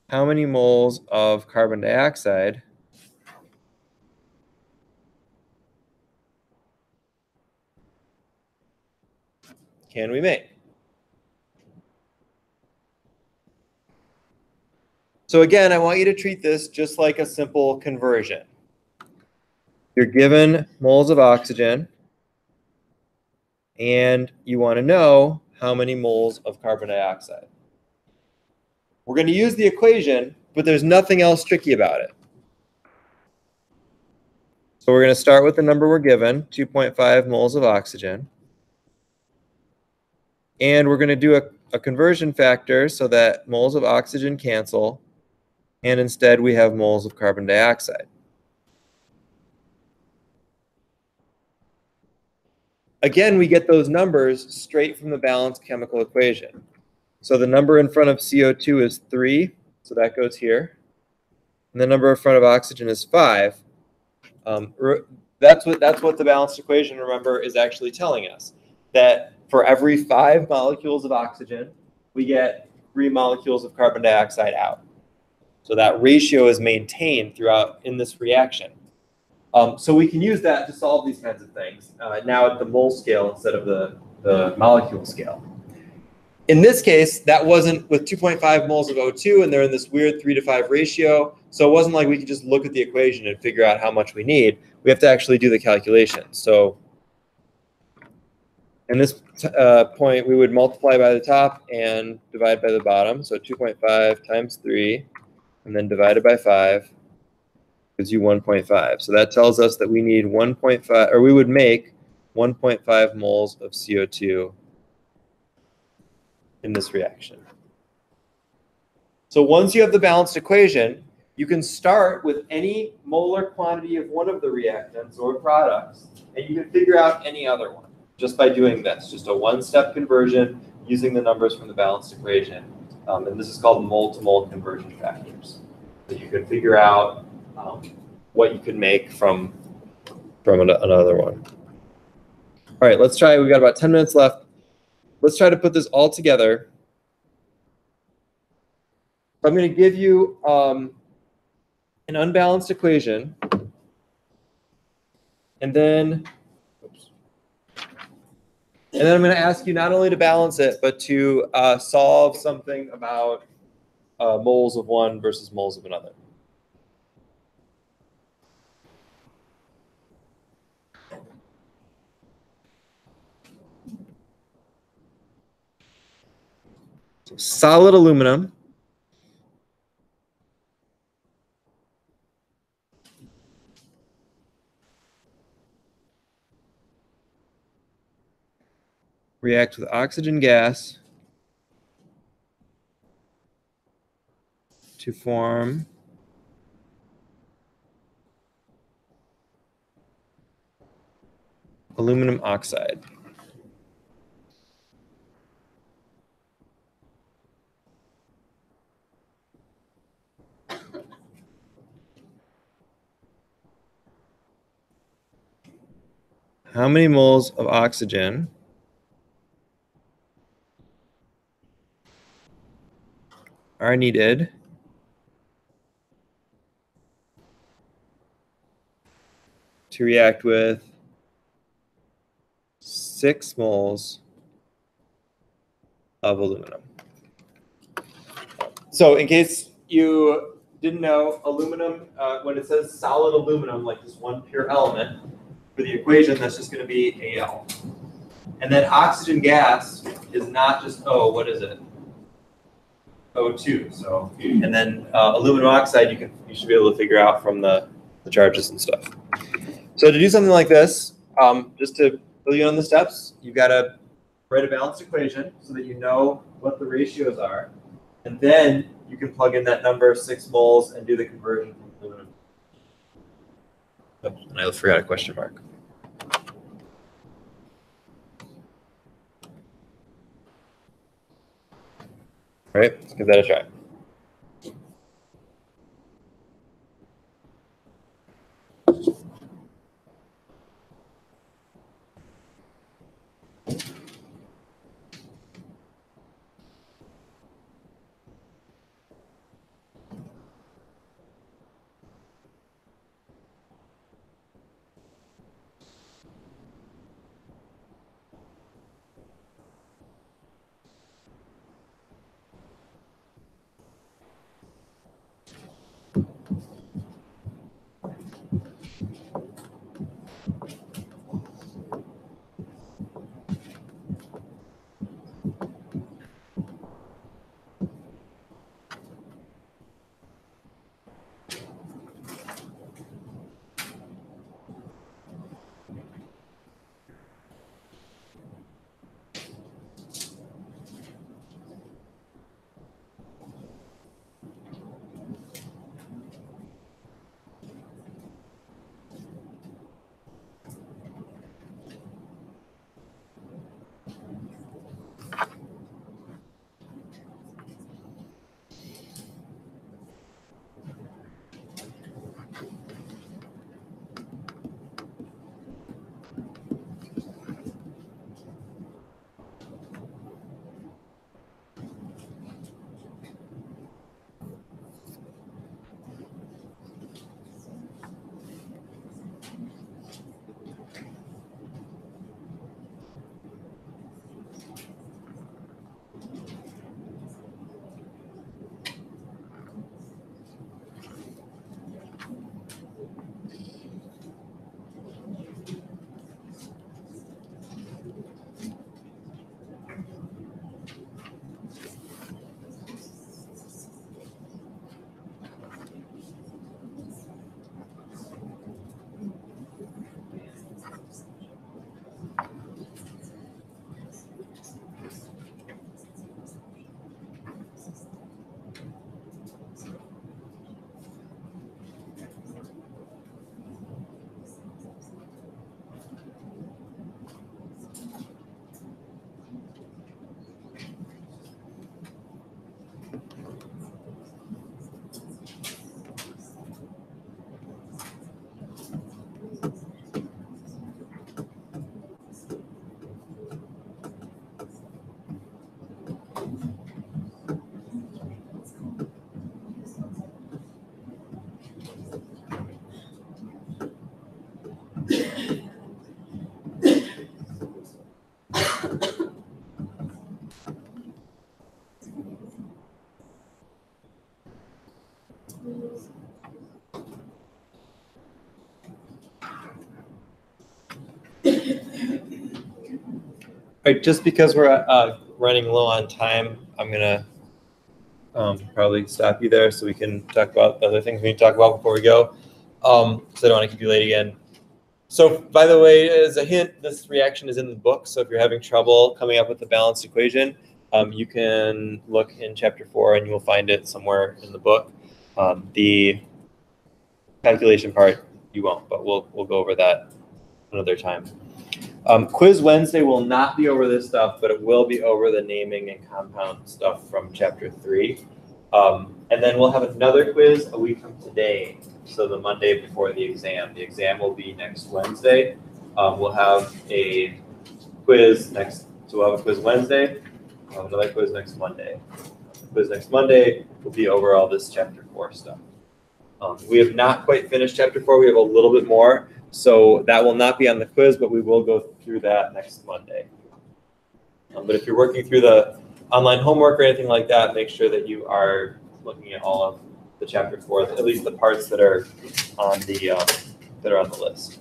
How many moles of carbon dioxide can we make? So again, I want you to treat this just like a simple conversion. You're given moles of oxygen, and you want to know how many moles of carbon dioxide. We're going to use the equation, but there's nothing else tricky about it. So we're going to start with the number we're given, 2.5 moles of oxygen. And we're going to do a conversion factor so that moles of oxygen cancel, and instead we have moles of carbon dioxide. Again, we get those numbers straight from the balanced chemical equation. So the number in front of CO2 is 3, so that goes here. And the number in front of oxygen is 5. That's what the balanced equation, remember, is actually telling us. That for every 5 molecules of oxygen, we get 3 molecules of carbon dioxide out. So that ratio is maintained throughout in this reaction. So we can use that to solve these kinds of things, now at the mole scale instead of the molecule scale. In this case, that wasn't with 2.5 moles of O2, and they're in this weird 3:5 ratio. So it wasn't like we could just look at the equation and figure out how much we need. We have to actually do the calculations. So in this point, we would multiply by the top and divide by the bottom. So 2.5 times 3, and then divided by 5 gives you 1.5. So that tells us that we need 1.5, or we would make 1.5 moles of CO2 in this reaction. So once you have the balanced equation, you can start with any molar quantity of one of the reactants or products, and you can figure out any other one just by doing this, just a one-step conversion using the numbers from the balanced equation. And this is called mole-to-mole conversion factors. So you can figure out what you could make from another one. All right, let's try. We've got about 10 minutes left. Let's try to put this all together. I'm going to give you an unbalanced equation, and then I'm going to ask you not only to balance it, but to solve something about moles of one versus moles of another. So solid aluminum reacts with oxygen gas to form aluminum oxide. How many moles of oxygen are needed to react with 6 moles of aluminum. So in case you didn't know, aluminum, when it says solid aluminum, like this one pure element, for the equation, that's just going to be Al. And then oxygen gas is not just O, what is it? O2. So, and then aluminum oxide, you should be able to figure out from the charges and stuff. So to do something like this, just to fill you in on the steps, you've got to write a balanced equation so that you know what the ratios are. And then you can plug in that number, 6 moles, and do the conversion from aluminum. Oh, and I forgot a question mark. All right, let's give that a try. All right, just because we're running low on time, I'm gonna probably stop you there so we can talk about the other things we need to talk about before we go. So I don't want to keep you late again. So by the way, as a hint, this reaction is in the book. So if you're having trouble coming up with the balanced equation, you can look in chapter 4 and you will find it somewhere in the book. The calculation part you won't, but we'll go over that another time. Quiz Wednesday will not be over this stuff, but it will be over the naming and compound stuff from chapter 3. And then we'll have another quiz a week from today. So the Monday before the exam. The exam will be next Wednesday. We'll have a quiz next, so we'll have a quiz Wednesday. We'll have another quiz next Monday. The quiz next Monday will be over all this chapter 4 stuff. We have not quite finished chapter 4. We have a little bit more. So that will not be on the quiz, but we will go through that next Monday. But if you're working through the online homework or anything like that, make sure that you are looking at all of the chapter 4, at least the parts that are on the list.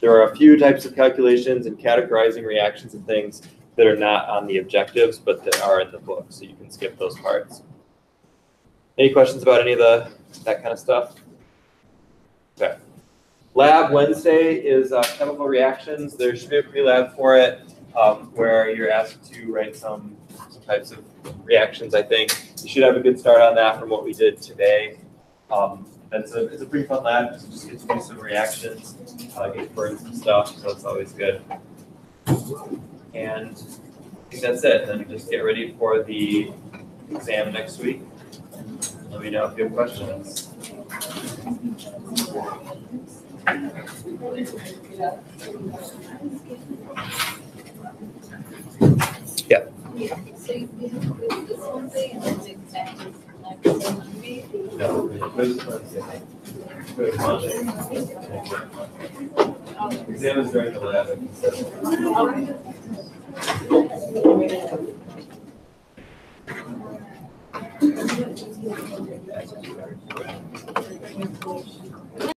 There are a few types of calculations and categorizing reactions and things that are not on the objectives, but that are in the book, so you can skip those parts. Any questions about any of that kind of stuff? Okay. Lab Wednesday is chemical reactions. There should be a pre-lab for it where you're asked to write some types of reactions, I think. You should have a good start on that from what we did today. It's a pretty fun lab. Just get to do some reactions, get to burn some stuff, so it's always good. And I think that's it. Then just get ready for the exam next week. Let me know if you have questions. Yeah. So you have this one thing and then the exam is next Monday? No, exam is during the lab.